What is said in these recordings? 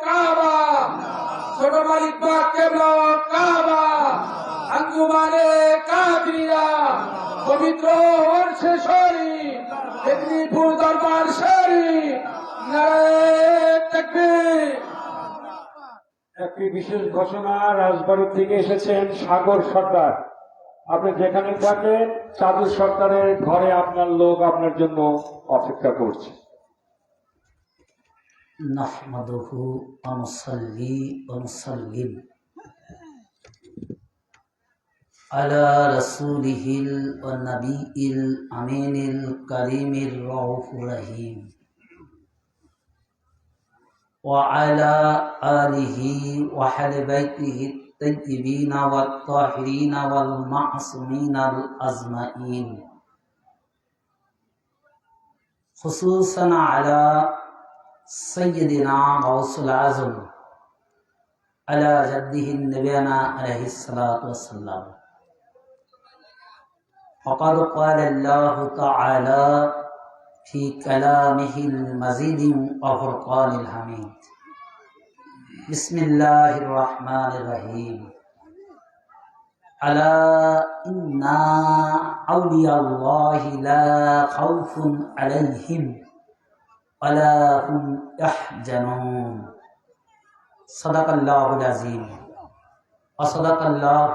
কাবা, ছোট মালিক বাগ কেবলা কাবা, আঞ্জুমানে কাদিয়া, পবিত্র ওরসে শরীফ, মেদিনীপুর দরবার শরীফ, নারায়ে তাকবীর। একটি বিশেষ ঘোষণা, রাজবাড়ী থেকে এসেছেন সাগর সরকার। আপনি যেখানে থাকেন চাঁদু সরকারের ঘরে আপনার লোক আপনার জন্য অপেক্ষা করছে। নাহমাদুহু ওয়া নুসাল্লি ওয়া নুসাল্লিম আলা রাসূলিহিল ওয়া নাবিয়িল আমিনিল কারীমির রাউফুর রহিম ওয়া আলা আলিহি ওয়া আহলি বাইতিহি الطيبين والطاهرين والمعصومين الأجمعين خصوصا على سيدنا غوث الأعظم على جده نبينا عليه الصلاة والسلام. وقد قال الله تعالى في كلامه المجيد وفرقان الحميد. بسم الله الرحمن الرحيم. ألا إن أولياء الله لا خوف عليهم ولا هم يحزنون. صدق الله العظيم وصدق الله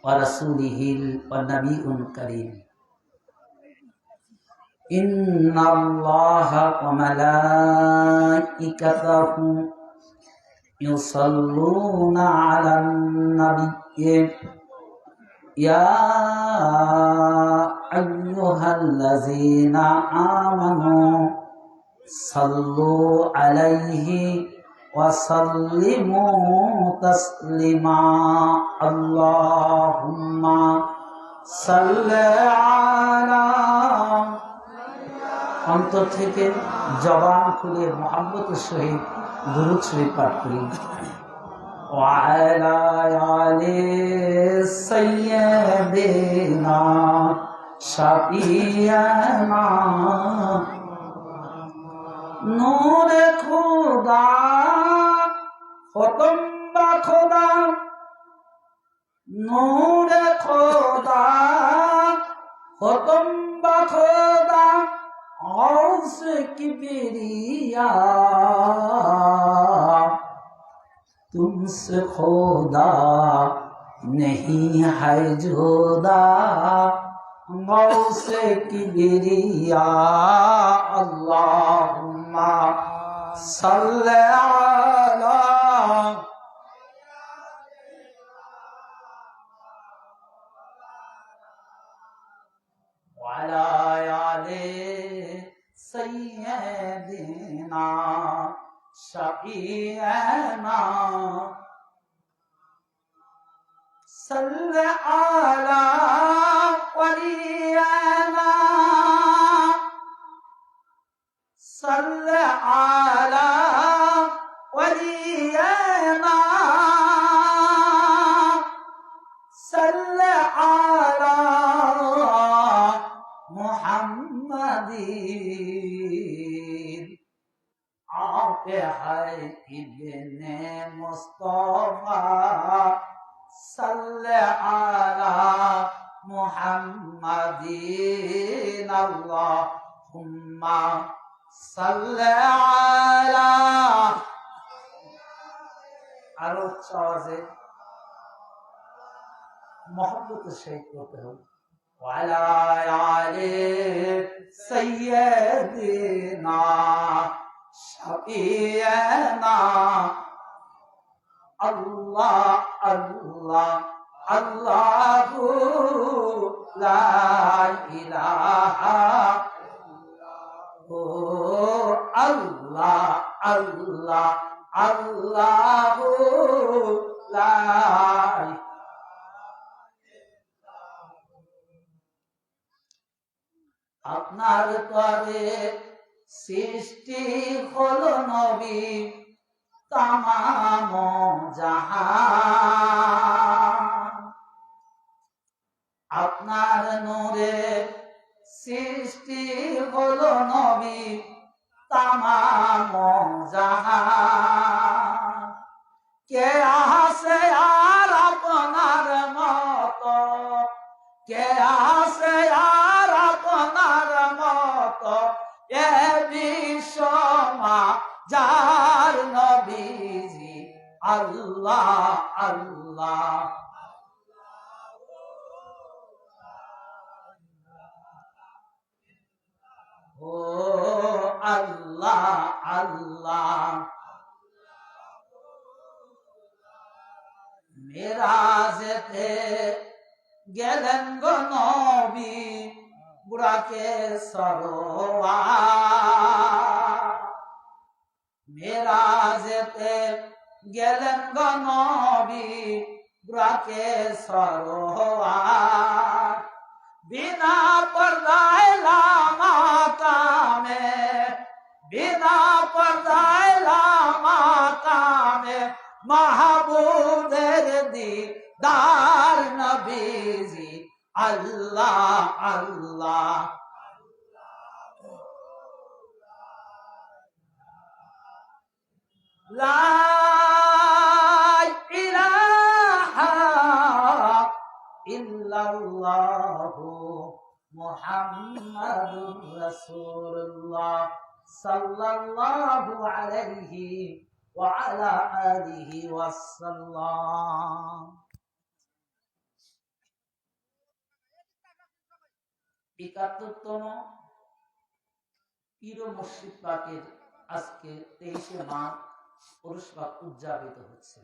ورسوله والنبي الكريم. إن الله وملائكته يصلون على النبي يا أيها الذين آمنوا صلوا عليه وسلموا تسليما. اللهم صل على অন্তর থেকে জবান খুলে মুহাব্বতের সহিত দুরূদ শরীফ পাঠ করি। وعلى آل سيدنا شفيعنا نور خدا ختم خدا نور خدا ختم خدا غوث किबरिया तुमसे खुदा नहीं है जुदा गौस किबरिया. अल्लाहुम्मा सल्ली अला वअला आले सय्यदिना शफीअना. सल्ले अला वलियना सल्ले अला वलियना सल्ले अला मुहम्मदीन. आप है इब्ने मुस्तफा सल्ले अला मुहम्मदीन. अल्लाहुम्मा सल्ले अला. আরো উচ্চ আওয়াজে মহব্বতের সহিত করতে হবে. وعلى آل سيدنا شفيعنا. الله الله الله لا إله الله الله الله لا. আপনার তরে সৃষ্টি হলো নবী তামাম জাহান. আপনার নূরে সৃষ্টি হলো নবী তামাম জাহান. কে আছে আর আপনার মতো, কে আছে আর আপনার মতো, এ বিশ্বমা যার নবীজি আল্লাহ আল্লাহ। ও আল্লাহ আল্লাহ। মেরাজেতে গেলেন গো নবী বুড়াকে সরোয়ার, মেরাজেতে গেলেন গো নবী বুড়াকে সরোয়ার। বিনা পর্দায় লামাকামে, বিনা পর্দায় লামাকামে মাহবুবের দিদার নবীজি আল্লাহ আল্লাহ। লা ইলাহা ইল্লাল্লাহু মুহাম্মাদুর রাসূলুল্লাহ সাল্লাল্লাহু আলাইহি ওয়া আলা আলিহি ওয়াসাল্লাম। ৭১তম পীর ও মুর্শিদ পাকের আজকে 23শে মাঘ পুরুষ পাক উদযাপিত হচ্ছে।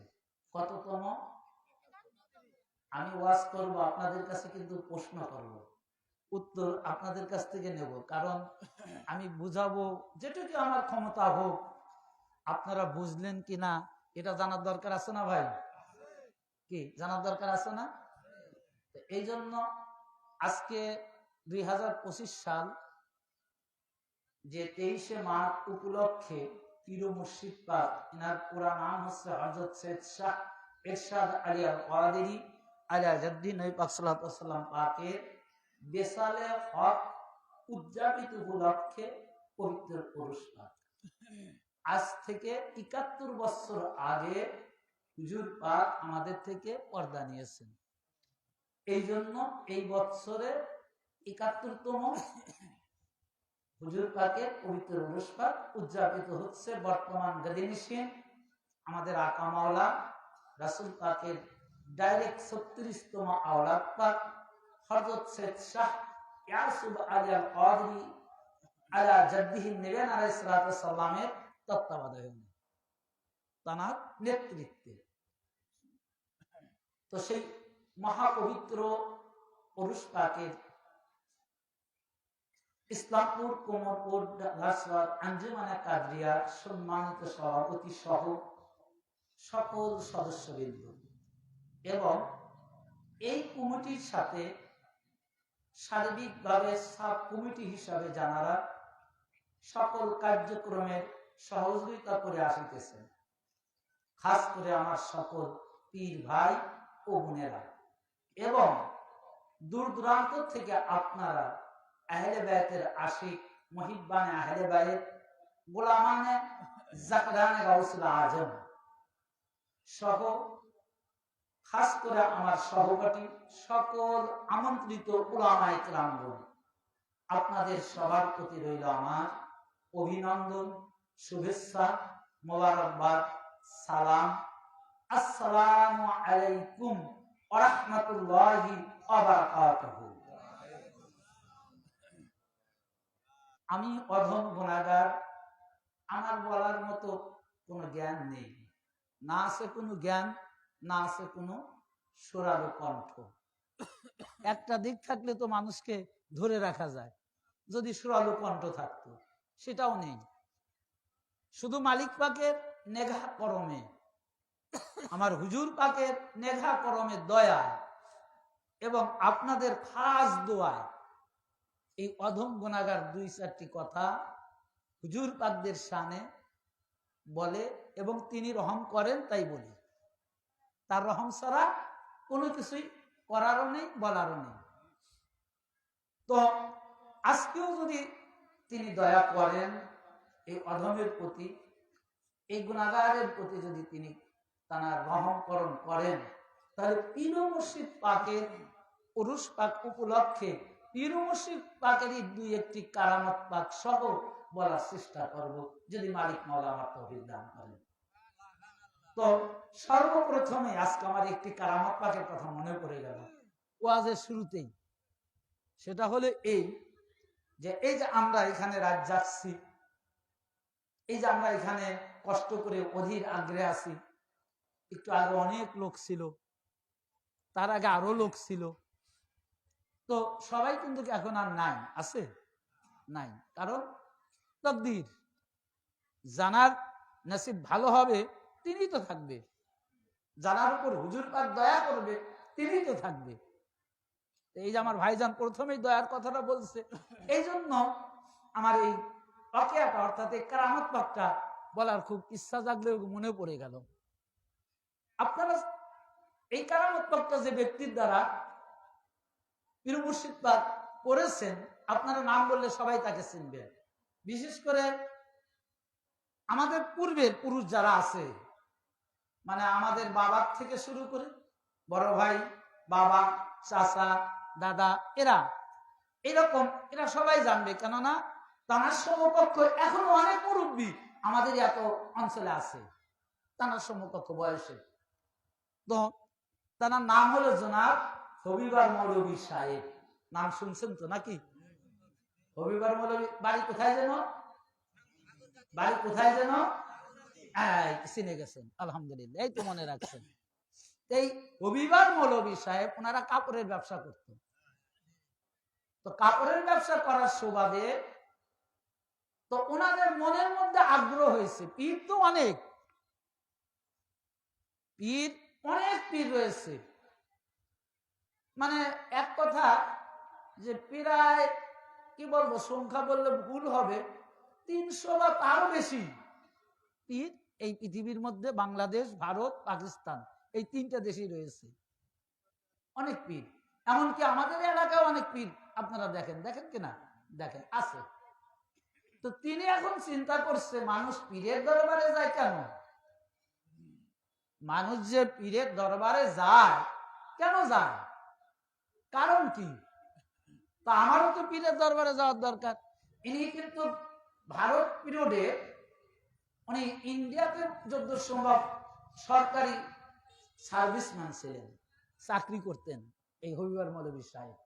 কততম? আমি ওয়াজ করব, আপনাদের কাছে কিন্তু প্রশ্ন করব, উত্তর আপনাদের কাছ থেকে নেব, কারণ আমি বুঝাবো যেটুকু আমার ক্ষমতা হোক। আপনারা বুঝলেন কিনা এটা জানার দরকার আছে না ভাই? কি জানার দরকার আছে না? এই জন্য আজকে 2025 সাল যে 23শে মাঘ উপলক্ষে পীর ও মুর্শিদ পাক, এনার পুরা নাম হচ্ছে হযরত সৈয়দ শাহ এরশাদ আলী আল কাদেরী আলা জাদ্দি নবী পাক সাল্লাল্লাহু আলাইহি ওয়াসাল্লাম পাকের বেসালে হক উদযাপিত উপলক্ষে পবিত্র পুরুষ পাক। আজ থেকে ৭১ বছর আগে হুজুর পাক আমাদের থেকে পর্দা নিয়েছেন। এই জন্য এই বছরে ৭১তম হুজুর পাকের পবিত্র উরুস পাক উদযাপিত হচ্ছে। বর্তমান গাদিনিসিন আমাদের আকা মাওলা রাসূল পাকের ডাইরেক্ট ৩৬তম আওলাদ পাক হযরত সৈয়দ শাহ ইয়াসুব আলী আল কাদেরী আলা জাদ্দিহি নবী আলাইহিস সালাতু ওয়াস সালামের তত্ত্বাবধানে, তার নেতৃত্বে। তো সেই মহাপবিত্র পুরুষ পাকের ইসলামপুর কোমরপুর লাসওয়ার আঞ্জুমানে কাদরিয়া সম্মানিত সভাপতি সহ সকল সদস্যবৃন্দ এবং এই কমিটির সাথে সার্বিকভাবে সাব কমিটি হিসাবে যারা সকল কার্যক্রমের সহযোগিতা করে আসিতেছেন, খাস করে আমার সকল পীর ভাই ও বোনেরা এবং দূর দূরান্ত থেকে আপনারা আহলে বায়তের আশিক মুহিব্বানে আহলে বায়ত গোলামানে জাকরানে গাউসুল আজম সহ খাস করে আমার সহপাঠী সকল আমন্ত্রিত উলামায়ে কেরামগণ, আপনাদের সবার প্রতি রইল আমার অভিনন্দন, শুভেচ্ছা, মোবারকবাদ, সালাম। আসসালামু আলাইকুম ওয়া রাহমাতুল্লাহি ওয়া বারাকাতুহু। আমি অধম গুনাহগার, আমার বলার মতো কোনো জ্ঞান নেই, না আছে কোনো জ্ঞান, না আছে কোনো সুরারো কণ্ঠ। একটা দিক থাকলে তো মানুষকে ধরে রাখা যায়, যদি সুরালো কণ্ঠ থাকতো, সেটাও নেই। শুধু মালিক পাকের নেঘা করমে, আমার হুজুর পাকের নেঘা করমে দয়া এবং আপনাদের খাস দোয়ায় এই অধম গুনাহগার ২-৪টি কথা হুজুর পাকদের শানে বলে এবং তিনি রহম করেন তাই বলি। তার রহম ছাড়া কোনো কিছুই করারও নেই, বলারও নেই। তো আজকেও যদি তিনি দয়া করেন এই অধমের প্রতি, এই গুনাহগারের প্রতি যদি তিনি তারা রহমকরণ করেন, তাহলে পীর মুর্শিদ পাকের উরুস পাক উপলক্ষে পীর মুর্শিদ পাকেরই দুই একটি কারামত পাক সহ বলার চেষ্টা করব, যদি মালিক মাওলা আমার তৌফিক দান করেন। তো সর্বপ্রথমে আজকে আমার একটি কারামত পাকের কথা মনে পড়ে গেল ওয়াজের শুরুতেই। সেটা হলো এই যে আমরা এখানে রাত যাচ্ছি, এই যে আমরা এখানে কষ্ট করে অধীর আগ্রহে আছি। একটু আগে অনেক লোক ছিল, তার আগে আরো লোক ছিল, তো সবাই কিন্তু এখন আর নাই, আছে নাই, কারণ তাকদীর জানার নসিব ভালো হবে তিনি তো থাকবে, জানার উপর হুজুর পাক দয়া করবে তিনি তো থাকবে। এই যে আমার ভাইজান প্রথমেই দয়ার কথাটা বলছে, এই জন্য আমার এই ওয়াকিয়াটা অর্থাৎ এই কারামত পাকটা বলার খুব ইচ্ছা জাগলে মনে পড়ে গেল। আপনারা এই কারামত পাকটা যে ব্যক্তির দ্বারা পীর মুর্শিদ পাক পড়েছেন, আপনারা নাম বললে সবাই তাকে চিনবেন। বিশেষ করে আমাদের পূর্বের পুরুষ যারা আছে, মানে আমাদের বাবার থেকে শুরু করে বড় ভাই, বাবা, চাচা, দাদা, এরা সবাই জানবে, কেননা তার সমকক্ষ এখনো অনেক মুরব্বী আমাদের এত অঞ্চলে আছে, তার সমকক্ষ বয়সে। তো তার নাম হলো জনাব হবিবার মৌলভী সাহেব। নাম শুনছেন তো নাকি? হবিবার মৌলভী বাড়ি কোথায় যেন, চিনে গেছেন, আলহামদুলিল্লাহ, এই তো মনে রাখছেন। এই হবিবার মৌলভী সাহেব ওনারা কাপড়ের ব্যবসা করতেন। তো কাপড়ের ব্যবসা করার সুবাদে তো ওনাদের মনের মধ্যে আগ্রহ হয়েছে, পীর তো অনেক পীর রয়েছে, মানে এক কথা যে প্রায় কি বলবো, সংখ্যা বললে ভুল হবে, 300 বা তারও বেশি পীর এই পৃথিবীর মধ্যে, বাংলাদেশ, ভারত, পাকিস্তান, এই 3টা দেশই রয়েছে, অনেক পীর। এমনকি আমাদের এলাকায় অনেক পীর আপনারা দেখেন কিনা, দেখেন আছে। তো তিনি এখন চিন্তা করছে, মানুষ পীরের দরবারে যায় কেন? মানুষ যে পীরের দরবারে যায়, কেন যায়, কারণ কি? তা আমারও তো পীরের দরবারে যাওয়ার দরকার। ইনি কিন্তু ভারত পিরিয়ডে উনি ইন্ডিয়াতে যত সম্ভব সরকারি সার্ভিসম্যান ছিলেন, চাকরি করতেন। এই হবিবার মৌলভী সাহেব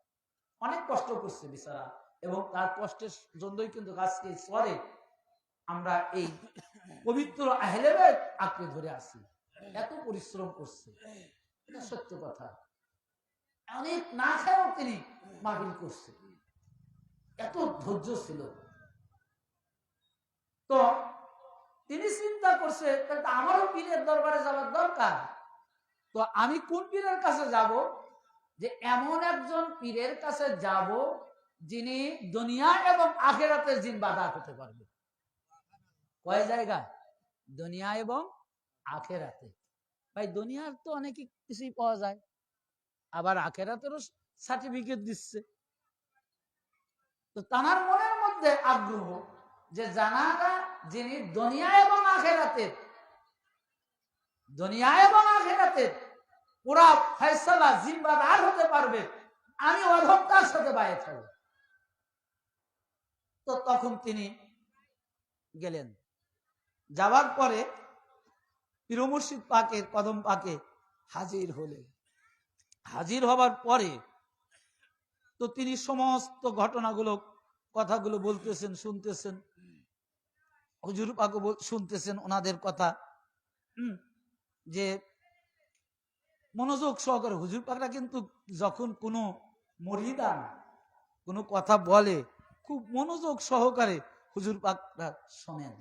অনেক কষ্ট করছে বিচারা, এবং তার কষ্টের জন্যই কিন্তু আজকে পরে আমরা এই পবিত্র আহলে বাইত আঁকড়ে ধরে আছি। এত পরিশ্রম করছে, এটা সত্য কথা। অনেক না খেয়েও তিনি মাহফিল করছে, এত ধৈর্য ছিল। তো তিনি চিন্তা করছে, তাহলে আমারও পীরের দরবারে যাওয়ার দরকার। তো আমি কোন পীরের কাছে যাব? যে এমন একজন পীরের কাছে যাব যিনি দুনিয়া এবং আখিরাতের জিম্মাদার হতে পারবে। কয় জায়গা? দুনিয়া এবং আখিরাতে। ভাই দুনিয়ার তো অনেক কিছুই পাওয়া যায়, আবার আখিরাতেরও সার্টিফিকেট দিচ্ছে। তো তার মনের মধ্যে আগ্রহ যে জানাটা যিনি দুনিয়া এবং আখিরাতের পুরা ফয়সালা জিম্মাদার হতে পারবে, আমি অধম সাথে বায়াত হব। তো তখন তিনি গেলেন, যাওয়ার পরে পীর মুর্শিদ পাকের কদম পাকে হাজির হলেন। হাজির হবার পরে তো তিনি সমস্ত ঘটনাগুলো, কথাগুলো বলতেছেন, শুনতেছেন, হুজুর পাকও শুনতেছেন ওনাদের কথা। যে মনোযোগ সহকারে হুজুর পাকরা কিন্তু যখন কোনো মুরিদান কোনো কথা বলে, খুব মনোযোগ সহকারে হুজুর পাকরা শোনেন,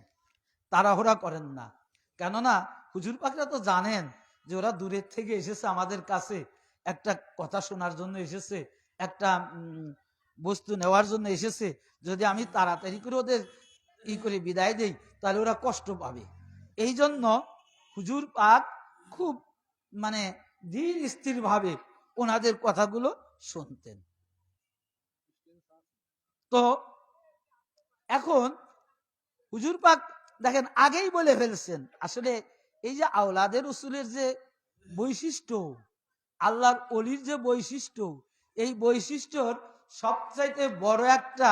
তাড়াহুড়া করেন না। কেননা হুজুর পাকরা তো জানেন যে ওরা দূরের থেকে এসেছে আমাদের কাছে, একটা কথা শোনার জন্য এসেছে, একটা বস্তু নেওয়ার জন্য এসেছে। যদি আমি তাড়াতাড়ি করে ওদের করে বিদায় দেই, তাহলে ওরা কষ্ট পাবে। এই জন্য হুজুর পাক খুব মানে ধীর স্থির ভাবে ওনাদের কথাগুলো শুনতেন। তো এখন হুজুর পাক দেখেন আগেই বলে ফেলছেন, আসলে এই যে আওলাদের রসুলের যে বৈশিষ্ট্য, আল্লাহর অলির যে বৈশিষ্ট্য, এই বৈশিষ্ট্যর সবচাইতে বড় একটা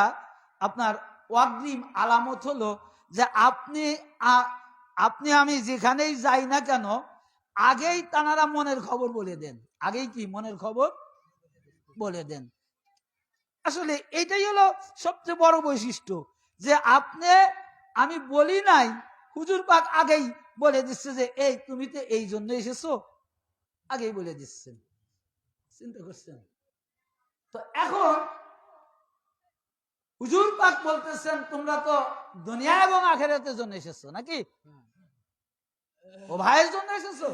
আপনার অগ্রিম আলামত হলো যে আপনি আমি যেখানেই যাই না কেন, আগেই তানারা মনের খবর বলে দেন। আগেই কি মনের খবর বলে দেন। আসলে এটাই হলো সবচেয়ে বড় বৈশিষ্ট্য, যে আমি বলি নাই, হুজুর পাক আগেই বলে দিচ্ছে যে এই তুমি তো এই জন্য এসেছো, আগেই বলে দিচ্ছেন। চিন্তা করছেন? তো এখন হুজুর পাক বলতেছেন তোমরা তো দুনিয়া এবং আখিরাতের জন্য এসেছো, নাকি ও ভাইয়ের জন্য এসেছো?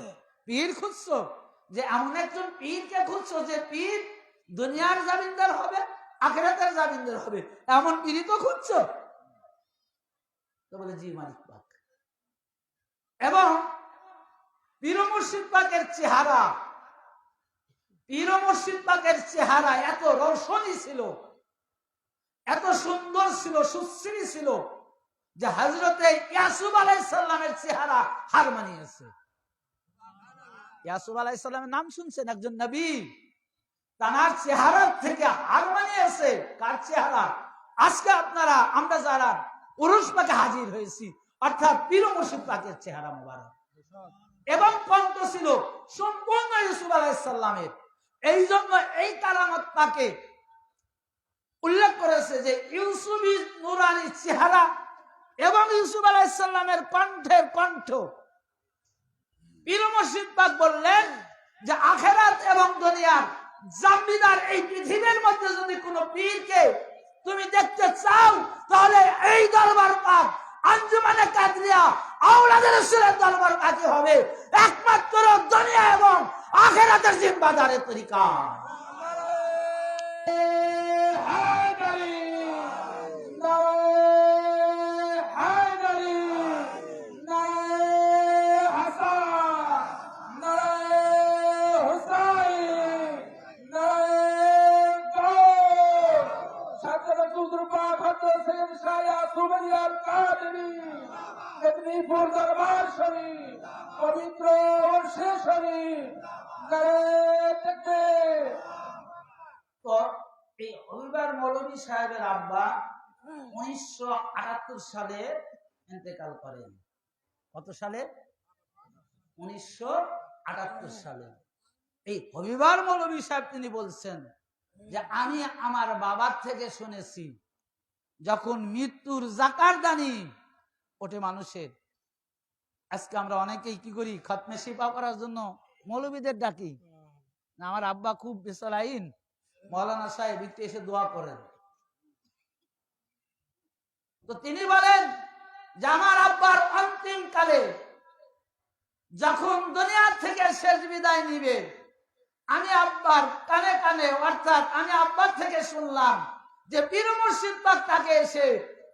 পীর খুঁজছো, যে এমন একজন পীরকে খুঁজছো যে পীর দুনিয়ার জামিনদার হবে, আখিরাতের জামিনদার হবে, এমন পীরই তো খুঁজছো? তো বলে জি মালিক পাক। এবং পীর মুর্শিদ পাকের চেহারা, পীর মুর্শিদ পাকের চেহারা এত রৌশনী ছিল, এত সুন্দর ছিল, সুশ্রী ছিল, যে হযরতে ইয়াসুব আলাইহিস সালামের চেহারা হার মানিয়েছে। ইয়াসুব আলাইহিস সালামের নাম শুনছেন? একজন নবী, তার চেহারার থেকে হার মানিয়েছে। কার চেহারা? আজকে আমরা যারা উরুস পাকে হাজির হয়েছি, অর্থাৎ পীর মুর্শিদ পাকের চেহারা মুবারক। এবং কণ্ঠ ছিল সম্পূর্ণ ইউসুফ আলাইহিস সালামের। এই জন্য এই কারামত পাকে উল্লেখ করেছে যে ইউসুফি নুরানি চেহারা এবং ইউসুফ আলাইহিস সালামের কণ্ঠের কণ্ঠ। পীর মুর্শিদ পাক বললেন যে আখিরাত এবং দুনিয়ার জামিনদার এই পৃথিবীর মধ্যে যদি কোনো পীরকে তুমি দেখতে চাও, তাহলে এই দরবার পাক আঞ্জুমানে কাদরিয়া আওলাদের রাসূলের দরবার পাকই হবে একমাত্র দুনিয়া এবং আখিরাতের জিম্মাদারের তরিকা। দরবার শরীফ, পবিত্র ওরসে শরীফ, তো এই হবিবার মৌলভী সাহেবের আব্বা 1978 সালে ইন্তেকাল করেন। কত সালে? 1978 সালে। এই হবিবার মৌলভী সাহেব তিনি বলছেন যে আমি আমার বাবার থেকে শুনেছি, যখন মৃত্যুর জাকারদানি ওঠে মানুষের, আজকে আমরা অনেকেই কি করি, খতমে শিফা করার জন্য মৌলবীদের ডাকি না। আমার আব্বা খুব বেসালাইন, মৌলানা সাহেব একটু এসে দোয়া করেন। তো তিনি বলেন যে আমার আব্বার অন্তিম কালে যখন দুনিয়া থেকে শেষ বিদায় নিবে, আমি আব্বার কানে কানে, অর্থাৎ আমি আব্বার থেকে শুনলাম যে পীর মুর্শিদ পাক তাকে এসে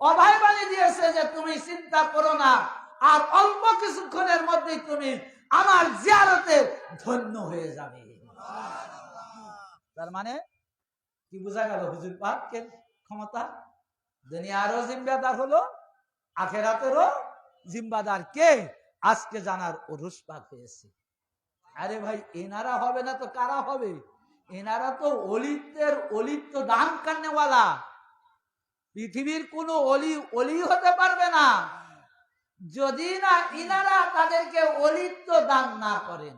অভয় বাণী দিয়েছে যে তুমি চিন্তা করো না, আর অল্প কিছুক্ষণের মধ্যেই তুমি আমার জিয়ারতে ধন্য হয়ে যাবে। তার মানে কি বোঝা গেল? হুজুর পাকের ক্ষমতা দুনিয়ারও জিম্বাদার হলো, আখিরাতেরও জিম্বাদার কে, আজকে জানার উরুস পাক হয়েছে। আরে ভাই, এনারা হবে না তো কারা হবে? এনারা তো অলিত্ব দান কান্নেওয়ালা। পৃথিবীর কোন অলি হতে পারবে না যদি না ইনারা তাদেরকে অলিত্ব দান না করেন।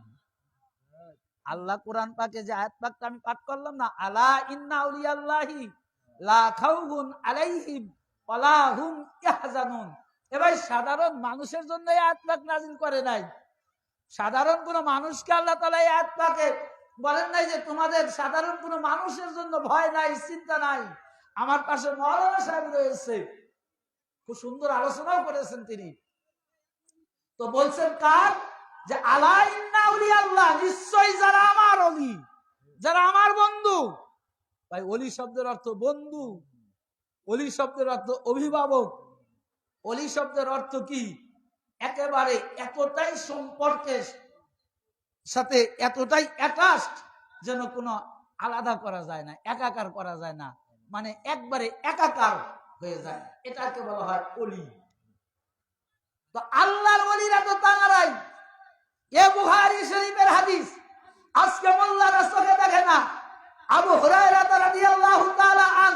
আল্লাহ কোরআন পাকে যে আয়াত পাকটা আমি পাঠ করলাম না, আলা ইন্না আউলিয়াল্লাহি লা খাউফুন আলাইহিম ওয়ালা হুম ইয়াহজানুন, এবার সাধারণ মানুষের জন্য এই আয়াত পাক নাযিল করে নাই। সাধারণ কোন মানুষকে আল্লাহ তাআলা এই আয়াত পাকে বলেন নাই যে তোমাদের সাধারণ কোন মানুষের জন্য ভয় নাই, চিন্তা নাই। আমার পাশে মাওলানা সাহেব রয়েছে, খুব সুন্দর আলোচনাও করেছেন তিনি। তো বলছেন কার? যে আলা ইন্না আউলিয়াল্লাহ, নিশ্চয়ই যারা আমার ওলি, যারা আমার বন্ধু। ভাই, ওলি শব্দের অর্থ বন্ধু, ওলি শব্দের অর্থ অভিভাবক, ওলি শব্দের অর্থ কি? একেবারে এতটাই সম্পর্কের সাথে এতটাই অ্যাটাচড যেন কোনো আলাদা করা যায় না, একাকার করা যায় না, মানে একবারে একাকার হয়ে যায়, এটাকে বলা হয় ওলি। তো আল্লাহর ওলিরা তো তারাই এ বুখারী শরীফের হাদিস, আজকে মোল্লারা চোখে দেখে না। আবু হুরায়রা রাদিয়াল্লাহু তাআলা আন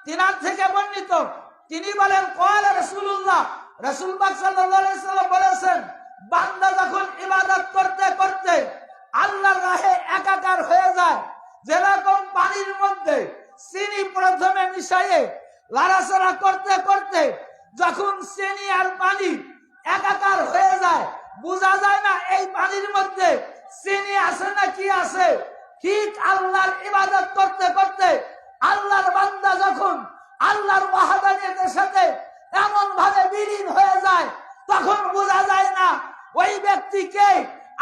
তিনার থেকে বর্ণিত, তিনি বলেন ক্বালা রাসূলুল্লাহ, রাসূল পাক সাল্লাল্লাহু আলাইহি সাল্লাম বলেছেন, বান্দা যখন ইবাদত করতে করতে আল্লাহর রাহে একাকার হয়ে যায়, যেরকম পানির মধ্যে চিনি প্রথমে মিশিয়ে লাড়াচাড়া করতে করতে যখন চিনি আর পানি একাকার হয়ে যায়, বোঝা যায় না এই পানির মধ্যে চিনি আছে না কি আছে। ঠিক আল্লাহর ইবাদত করতে করতে আল্লাহর বান্দা যখন আল্লাহর ওয়াহদানিয়তের সাথে এমন ভাবে বিলীন হয়ে যায়, তখন বোঝা যায় না ওই ব্যক্তিকে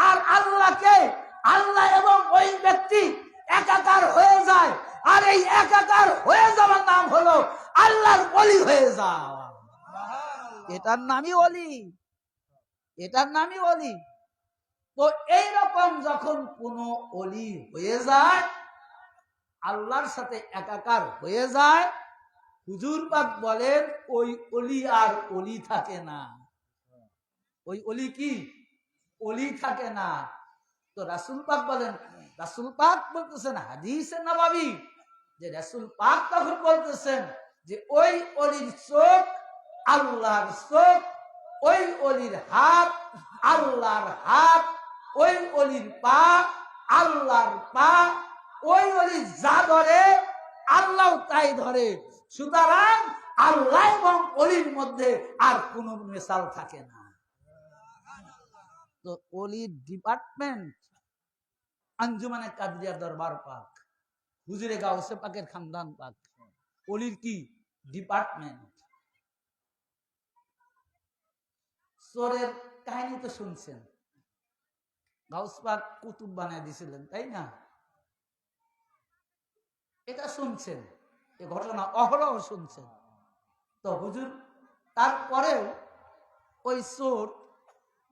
আর আল্লাহকে। আল্লাহ এবং ওই ব্যক্তি একাকার হয়ে যায়, আর এই একাকার হয়ে যাওয়ার নাম হলো আল্লাহর ওলি হয়ে যাওয়া। এটার নামই ওলি, এটার নামই ওলি। তো এইরকম যখন কোন ওলি হয়ে যায়, আল্লাহর সাথে একাকার হয়ে যায়, হুজুর পাক বলেন ওই ওলি আর ওলি থাকে না। ওই ওলি কি? ওলি থাকে না। তো রাসূল পাক বলেন, রাসূল পাক বলতেছেন হাদিসে নববী, যে রাসূল পাক তখন বলতেছেন যে ওই ওলির চোখ আল্লাহর চোখ, ওই ওলির হাত আল্লাহর হাত, ওই ওলির পা আল্লাহর পা, ওই ওলি যা ধরে আল্লাহ তাই ধরে। সুতরাং আল্লাহ এবং ওলির মধ্যে আর কোন মিশাল থাকে না। তো ওলির ডিপার্টমেন্ট আঞ্জুমানে কাদরিয়া দরবার পাক, হুজুরে গাউসে পাকের খানদান পাক, ওলির কি ডিপার্টমেন্ট। চোরের কাহিনী তো শুনছেন, গাউস পাক কুতুব বানায় দিছিলেন, তাই না? এটা শুনছেন, এ ঘটনা অহরহ শুনছেন। তো হুজুর তারপরেও ওই চোর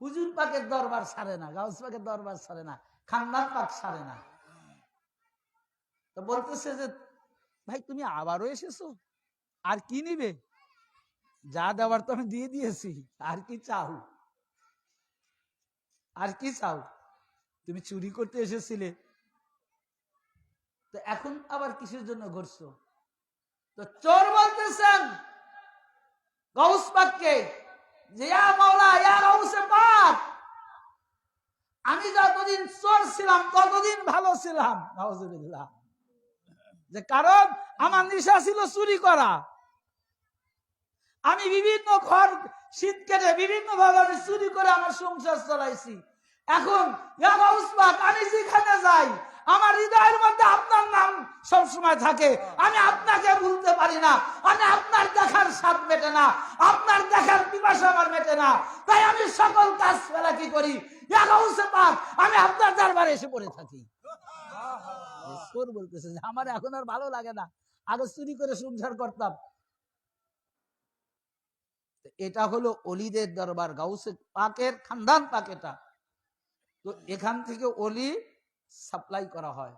হুজুর পাকের দরবার ছাড়ে না, গাউস পাকের দরবার ছাড়ে না, খানদান পাক ছাড়ে না। তো বলতেছে যে ভাই তুমি আবারও এসেছো, আর কি নিবে? যা দেওয়ার তো আমি দিয়ে দিয়েছি, আর কি চাও? আর কি চাও? তুমি চুরি করতে এসেছিলে, তো এখন আবার কিসের জন্য ঘুরছো? তো চোর বলতেছেন গাউস পাককে যে ইয়া মাওলা ইয়া গাউসে পাক, আমি যতদিন চোর ছিলাম ততদিন ভালো ছিলাম। নাউজুবিল্লাহ। যে কারণ আমার নেশা ছিল চুরি করা। আমি বিভিন্ন ঘর শীত কেটে বিভিন্ন ভাবে আমি চুরি করে আমার সংসার চালাইছি। এখন ইয়া গাউস পাক, আমি যেখানে যাই আমার হৃদয়ের মধ্যে আপনার নাম সবসময় থাকে। আমি আপনাকে ভুলতে পারি না, আমি আপনার দেখার স্বাদ মেটে না, আপনার দেখার পিপাসা আমার মেটে না। তাই আমি সকল কাজ ফেলা কি করি, ইয়া গাউসে পাক, আমি আপনার দরবারে এসে পড়ে থাকি। চোর বলতেছে যে আমার এখন আর ভালো লাগে না, আগে চুরি করে সংসার করতাম। এটা হলো অলিদের দরবার, গাউসে পাকের খানদান পাক এটা। তো এখান থেকে অলি সাপ্লাই করা হয়।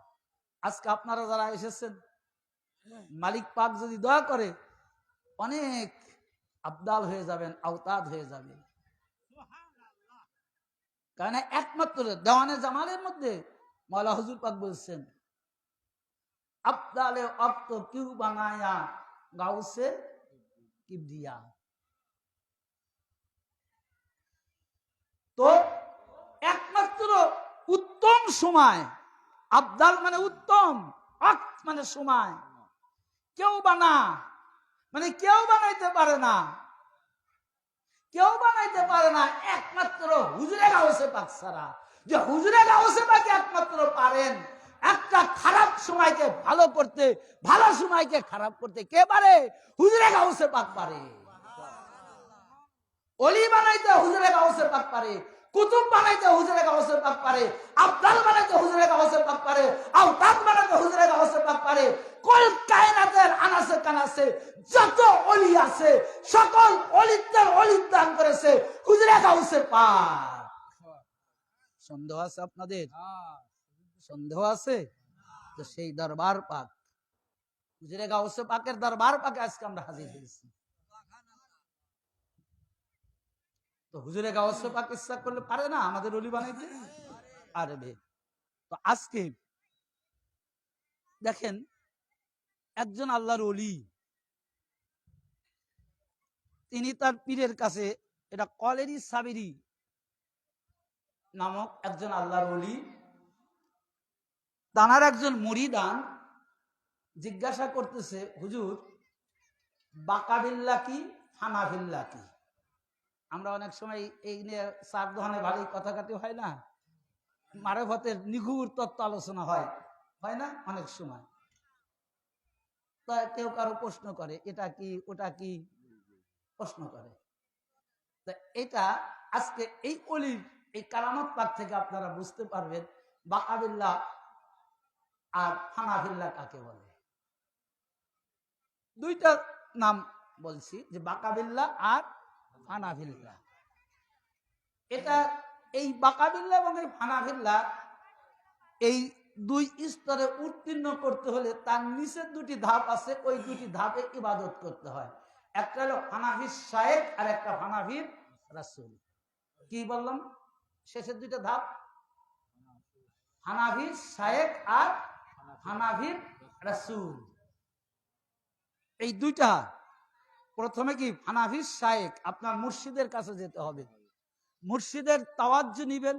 আজকে আপনারা যারা এসেছেন, মালিক পাক যদি দয়া করে অনেক আবদাল হয়ে যাবেন, আওতাদ হয়ে যাবে। কারণ একমাত্র দেওয়ানে জামালের মধ্যে মওলা হুজুর পাক বলছেন আবদালে অক্ত কিউ বানায়া গাউসে কিবরিয়া। তো একমাত্র উত্তম সময়, আবদাল মানে উত্তম, ওয়াক্ত মানে সময়, কেউ বানা মানে কেউ বানাইতে পারে না, কেউ বানাইতে পারে না একমাত্র হুজুরে গাউসে পাক ছাড়া। যে হুজুরে গাউসে পাক একমাত্র পারেন একটা খারাপ সময়কে ভালো করতে, ভালো সময়কে খারাপ করতে। কে পারে? হুজুরে গাউসে পাক পারে। অলি বানাইতে হুজুরে গাউসে পাক পারে, কুতুব বানাইতে হুজুরে গাউসে পাক পারে, আবদাল বানাইতে হুজুরে গাউসে পাক পারে, আওতাদ বানাইতে হুজুরে গাউসে পাক পারে। কুল কায়নাতের আনাসে কানাসে যত অলি আছে সকল অলিদের অলিদ দান করেছে হুজুরে গাউসে পাক। সন্দেহ আছে আপনাদের? সন্দেহ আছে? তো সেই দরবার পাক, হুজুরে গাউসে পাকের দরবার পাকে আজকে আমরা হাজির হয়েছি। তো হুজুরে গাওয়াসে পাক ইচ্ছা করলে পারে না আমাদের অলি বানাইতে? আরে বে, তো আজকে দেখেন একজন আল্লাহর অলি, তিনি তার পীরের কাছে, এটা কলেরি সাবিরি নামক একজন আল্লাহর অলি, তানার একজন মুরিদান জিজ্ঞাসা করতেছে, হুজুর বাকাবিল্লা কি, ফানাফিল্লা কি? আমরা অনেক সময় এই নিয়ে চার দোকানে ভালোই কথা কাটি হয় না, মারেফতের নিগুড় তত্ত্ব আলোচনা হয়, হয় না অনেক সময়। তা কেউ কারো প্রশ্ন করে এটা কি ওটা কি, প্রশ্ন করে। তা এটা আজকে এই অলির এই কারামত পাক থেকে আপনারা বুঝতে পারবেন বাকাবিল্লা আর ফানাফিল্লা কাকে বলে। দুইটা নাম বলছি, যে বাকাবিল্লা আর ফানাফিল্লা। এটা এই বাকাবিল্লা এবং এই ফানাফিল্লা এই দুই স্তরে উত্তীর্ণ করতে হলে তার নিচের দুটি ধাপ আছে, ওই দুটি ধাপে ইবাদত করতে হয়। একটা হলো হানাফির শায়েখ আর একটা হানাফির রাসূল। কি বললাম শেষের দুইটা ধাপ? হানাফির শায়েখ আর হানাফির রাসূল। এই দুইটা, প্রথমে কি হানাফির শায়েখ, আপনার মুর্শিদের কাছে যেতে হবে, মুর্শিদের তাওয়াজ্জু নিবেন,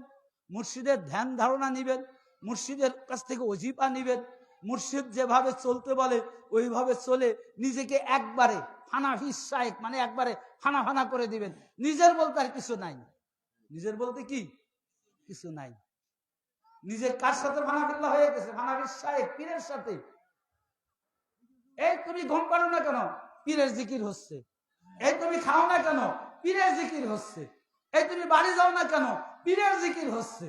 মুর্শিদের ধ্যান ধারণা নিবেন, মুর্শিদের কাছ থেকে ওজিফা নিবেন, মুর্শিদ যেভাবে চলতে বলে ওইভাবে চলে নিজেকে একবারে হানাফি শায়েখ মানে একবারে ফানা ফানা করে দিবেন। নিজের বলতে আর কিছু নাই, নিজের বলতে কি কিছু নাই। নিজের কার সাথে ফানাফিল্লাহ হয়ে গেছে? হানাফি শায়েখ, পীরের সাথে। এই তুমি ঘুম পারো না কেন? পীরের জিকির হচ্ছে। এই তুমি খাও না কেন? পীরের জিকির হচ্ছে। এই তুমি বাড়ি যাও না কেন? পীরের জিকির হচ্ছে।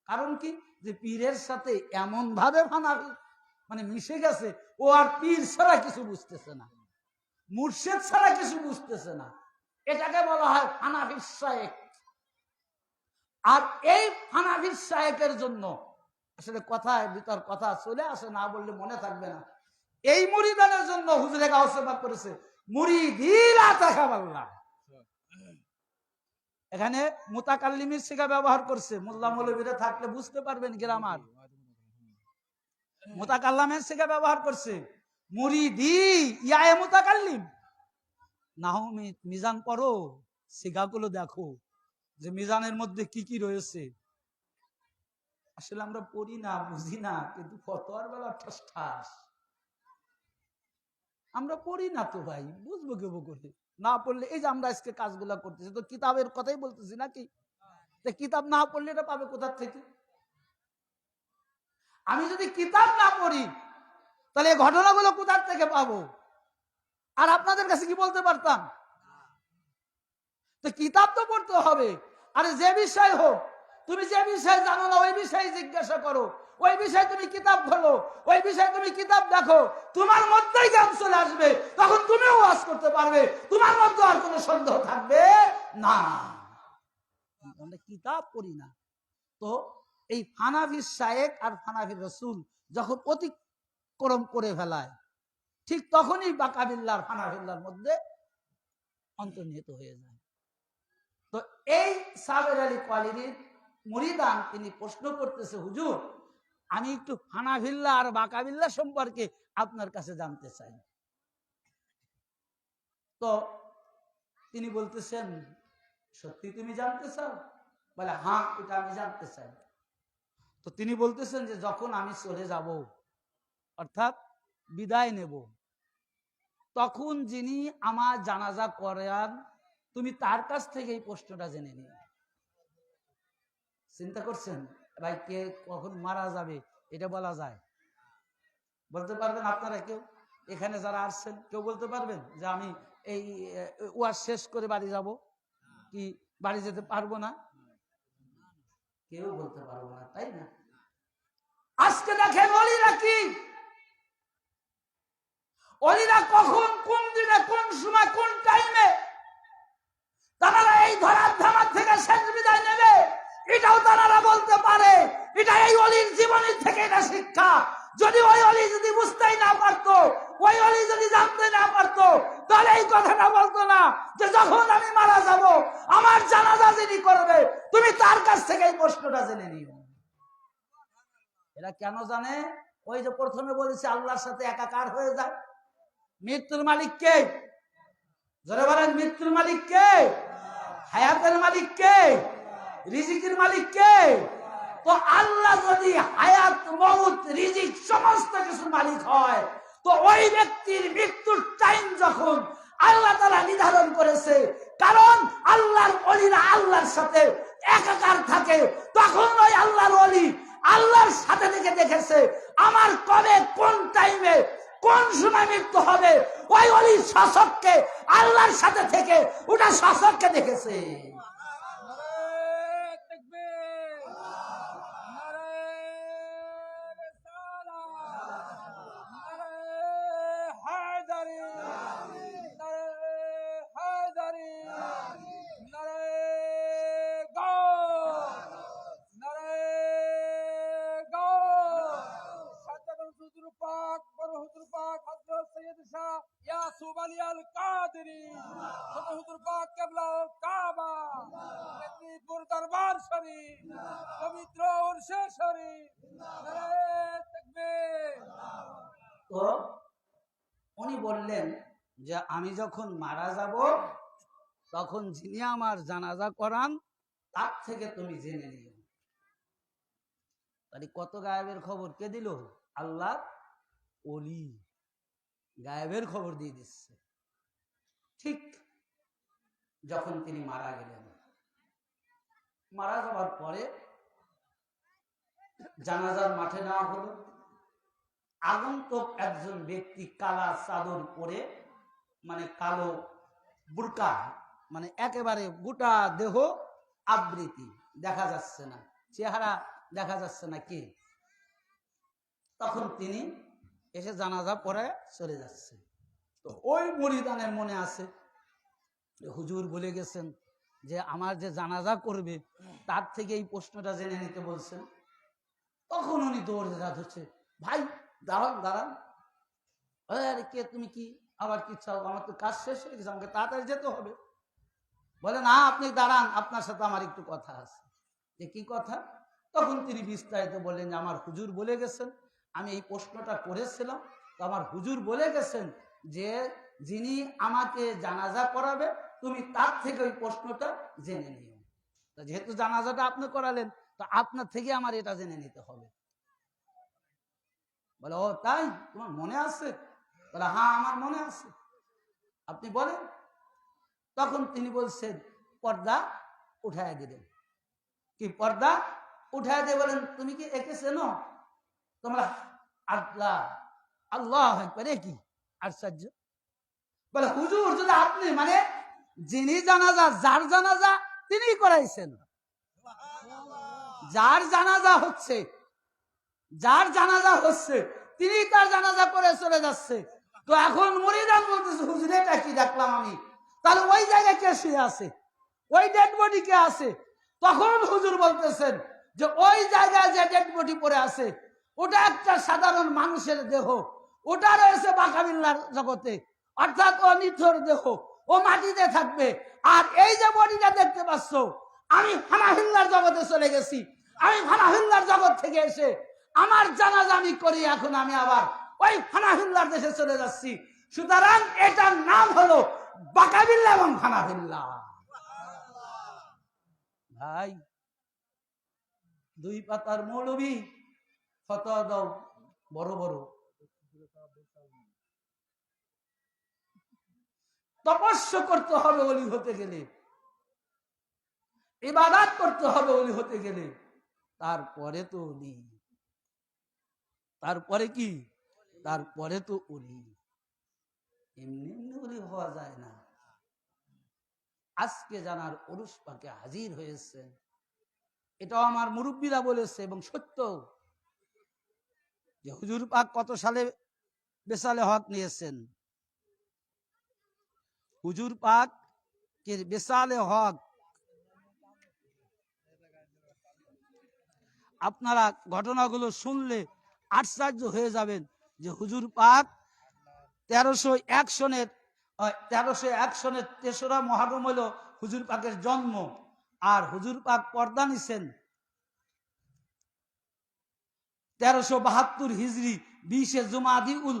কারণ কি? যে পীরের সাথে এমন ভাবে ফানাফি মানে মিশে গেছে, ও আর পীর ছাড়া কিছু বুঝতেছে না, মুর্শিদ ছাড়া কিছু বুঝতেছে না। এটাকে বলা হয় হানাফি শায়েখ। আর এই হানাফি শায়েখের জন্য আসলে কথায় ভিতর কথা চলে আসে, না বললে মনে থাকবে না। এই মুরিদানের জন্য হুজুরে গাউসে পাক করেছে মুরিদিলা তাকাবাল্লাহ। এখানে মুতাকাল্লিমের শিখা ব্যবহার করছে, মোল্লা মৌলবীরা থাকলে বুঝতে পারবেন গ্রামার। মুতাকাল্লামের শিখা ব্যবহার করছে, মুরিদি ইয়া মুতাকাল্লিম। নাও মিজান পড়ো, শিখাগুলো দেখো যে মিজানের মধ্যে কি কি রয়েছে। আসলে আমরা পড়ি না, বুঝি না, কিন্তু ফতোয়ার বেলা ঠাস ঠাস। আমরা পড়ি না তো ভাই, বুঝবো কেবো করে না পড়লে। এই যে আমরা আজকে কাজগুলা করতেছি তো কিতাবের কথাই বলতেছি নাকি? কিতাব না পড়লে এটা পাবে কোথার থেকে? আমি যদি কিতাব না পড়ি তাহলে এই ঘটনাগুলো কোথার থেকে পাবো? আর আপনাদের কাছে কি বলতে পারতাম? তো কিতাব তো পড়তে হবে। আরে যে বিষয় হোক, তুমি যে বিষয় জানো না ওই বিষয়ে জিজ্ঞাসা করো, ওই বিষয়ে তুমি কিতাব খোলো, ওই বিষয়ে তুমি কিতাব দেখো, তোমার মধ্যেই জ্ঞান চলে আসবে। তখন তুমিও ওয়াজ করতে পারবে, তোমার মধ্যে আর কোনো সন্দেহ থাকবে না। আমরা কিতাব পড়ি না। তো এই হানাফির শায়েখ আর হানাফির রাসূল যখন অতিক্রম করে ফেলায়, ঠিক তখনই বাকাবিল্লাহ আর হানাফিল্লাহর মধ্যে অন্তর্নিহিত হয়ে যায়। তো এই সাবের আলী কোয়ালিটির মুরিদান তিনি প্রশ্ন করতেছে, হুজুর আমি একটু হানাফিল্লাহ আর বাকাবিল্লাহ সম্পর্কে আপনার কাছে জানতে চাই। তো তিনি বলতেছেন, সত্যি তুমি জানতে চাও? বলে হ্যাঁ, এটা আমি জানতে চাই। তো তিনি বলতেছেন যে যখন আমি চলে যাব, অর্থাৎ বিদায় নেব, তখন যিনি আমার জানাজা করান তুমি তার কাছ থেকে এই প্রশ্নটা জেনে নিও। চিন্তা করছেন ভাই, কে কখন মারা যাবে এটা বলা যায়? বলতে পারবেন আপনারা কেউ? এখানে যারা আসছেন কেউ বলতে পারবেন যে আমি এই ওয়াজ শেষ করে বাড়ি যাব, কি বাড়ি যেতে পারবো না? কেউ বলতে পারবো না, তাই না? আজকে দেখেন অলিরা কি, অলিরা কখন, কোন দিনে, কোন সময়, কোন টাইমে তারা এই ধরার ধামার থেকে শেষ বিদায় নেবে, এটাও তারা বলতে পারে। এটা এই অলির জীবনের থেকে এটা শিক্ষা। যদি ওই অলি যদি বুঝতেই না পারতো, ওই অলি যদি জানতে না পারতো, তাহলে এই কথাটা বলতো না যে যখন আমি মারা যাব আমার জানাজা যিনি করবে তুমি তার কাছ থেকে এই প্রশ্নটা জেনে নিও। এরা কেন জানে? ওই যে প্রথমে বলেছে আল্লাহর সাথে একাকার হয়ে যায়। মৃত্যুর মালিক কে? জোরে বলেন, মৃত্যুর মালিক কে? হায়াতের মালিক কে? রিজিকের মালিক কে? তো আল্লাহ যদি হায়াত, মউত, রিজিক সমস্ত কিছুর মালিক হয়, তো ওই ব্যক্তির মৃত্যুর টাইম যখন আল্লাহ তাআলা নির্ধারণ করেছে, কারণ আল্লাহর ওলিরা আল্লাহর সাথে একাকার থাকে, তখন ওই আল্লাহর ওলি আল্লাহর সাথে থেকে দেখেছে আমার কবে কোন টাইমে কোন সময় মৃত্যু হবে। ওই ওলি শাসককে আল্লাহর সাথে থেকে ওটা শাসককে দেখেছে। নারে তাকবীর, নারে রিসালাত, নারে হায়দারি, নারে হায়দারি, নারে গৌস, নারে গৌস। সাজ্জাদুল হুজুর পাক, বড় হুজুর পাক হযরত সৈয়দ শাহ ইয়াসুফ আলী আল কাদেরী, ছোট হুজুর পাক কেবলা ও কাবা, মেদিনীপুর দরবার শরীফ, পবিত্র উরশে শরীফ, নারে তাকবীর। তো উনি বললেন যে আমি যখন মারা যাব তখন যিনি আমার জানাজা করান তার থেকে তুমি জেনে নিও। তাহলে কত গায়েবের খবর কে দিল? আল্লাহ ওলি গায়েবের খবর দিয়ে দিচ্ছে। ঠিক যখন তিনি মারা গেলেন, মারা যাওয়ার পরে জানাজার মাঠে নেওয়া হলো। আগন্তুক একজন ব্যক্তি কালা চাদর পরে, মানে কালো বুরকা, মানে একেবারে গোটা দেহ আবৃতি, দেখা যাচ্ছে না, চেহারা দেখা যাচ্ছে না কে। তখন তিনি এসে জানাজা পড়ে চলে যাচ্ছে। তো ওই মুরিদানের মনে আছে হুজুর বলে গেছেন যে আমার যে জানাজা করবে তার থেকে এই প্রশ্নটা জেনে নিতে বলছেন। তখন উনি দৌড়ে ধরছে, ভাই দাঁড়ান দাঁড়ান, আরে কে তুমি, কি আবার কি চাও? আমার তো কাজ শেষ হয়ে গেছে, আমাকে তাড়াতাড়ি যেতে হবে। বলে না আপনি দাঁড়ান, আপনার সাথে আমার একটু কথা আছে। যে কি কথা? তখন তিনি বিস্তারিত বললেন যে আমার হুজুর বলে গেছেন, আমি এই প্রশ্নটা করেছিলাম, তো আমার হুজুর বলে গেছেন যে যিনি আমাকে জানাজা করাবে তুমি তার থেকে ওই প্রশ্নটা জেনে নিও। যেহেতু জানাজাটা আপনি করালেন, তো আপনার থেকে আমার এটা জেনে নিতে হবে। বলে ও তাই, তোমার মনে আছে? বলে হ্যাঁ আমার মনে আছে, আপনি বলেন। তখন তিনি বলছেন পর্দা উঠায় দিলেন। কি পর্দা উঠায় দিয়ে বলেন তুমি কি একে চেনো? তোমরা আল্লাহ আল্লাহ একবারে কি আশ্চর্য। বলে হুজুর যদি আপনি, মানে যিনি জানাজা, যার জানাজা তিনি করাইছেন, যার জানাজা হচ্ছে, যার জানাজা হচ্ছে তিনি তার জানাজা করে চলে যাচ্ছে। তো এখন মুরিদান বলতেছে হুজুর এটা কি দেখলাম আমি, তাহলে ওই জায়গায় কে শুয়ে আছে, ওই ডেড বডি কে আছে? তখন হুজুর বলতেছেন যে ওই জায়গায় যে ডেড বডি পড়ে আছে ওটা একটা সাধারণ মানুষের দেহ, ওটা রয়েছে বাকাবিল্লার জগতে, অর্থাৎ ও নিথর দেহ, ও মাটিতে থাকবে। আর এই যে বডিটা দেখতে পাচ্ছ, আমি ফানাহিল্লার জগতে চলে গেছি, আমি ফানাহিল্লার জগৎ থেকে এসে আমার জানাজা আমি করি, এখন আমি আবার ওই ফানাহিল্লার দেশে চলে যাচ্ছি। সুতরাং এটার নাম হলো বাকাবিল্লা এবং ফানাহিল্লা। ভাই দুই পাতার মৌলবী ফতোয়া দাও বড় বড়, তপস্য করতে হবে ওলি হতে গেলে, ইবাদত করতে হবে ওলি হতে গেলে, তারপরে তো ওলি, তারপরে কি, তারপরে তো ওলি। এমনি এমনি ওলি হওয়া যায় না। আজকে জানার উরুস পাকে হাজির হয়েছে, এটাও আমার মুরব্বীরা বলেছে এবং সত্য, যে হুজুর পাক কত সালে বেসালে হক নিয়েছেন। হুজুর পাক কে বেসালে হক আপনারা ঘটনাগুলো শুনলে আশ্চর্য হয়ে যাবেন যে হুজুর পাক 1301 সনের 3রা মুহররম হলো হুজুর পাকের জন্ম, আর হুজুর পাক পর্দা নিছেন 1372 হিজরি 20 জুমাদিউল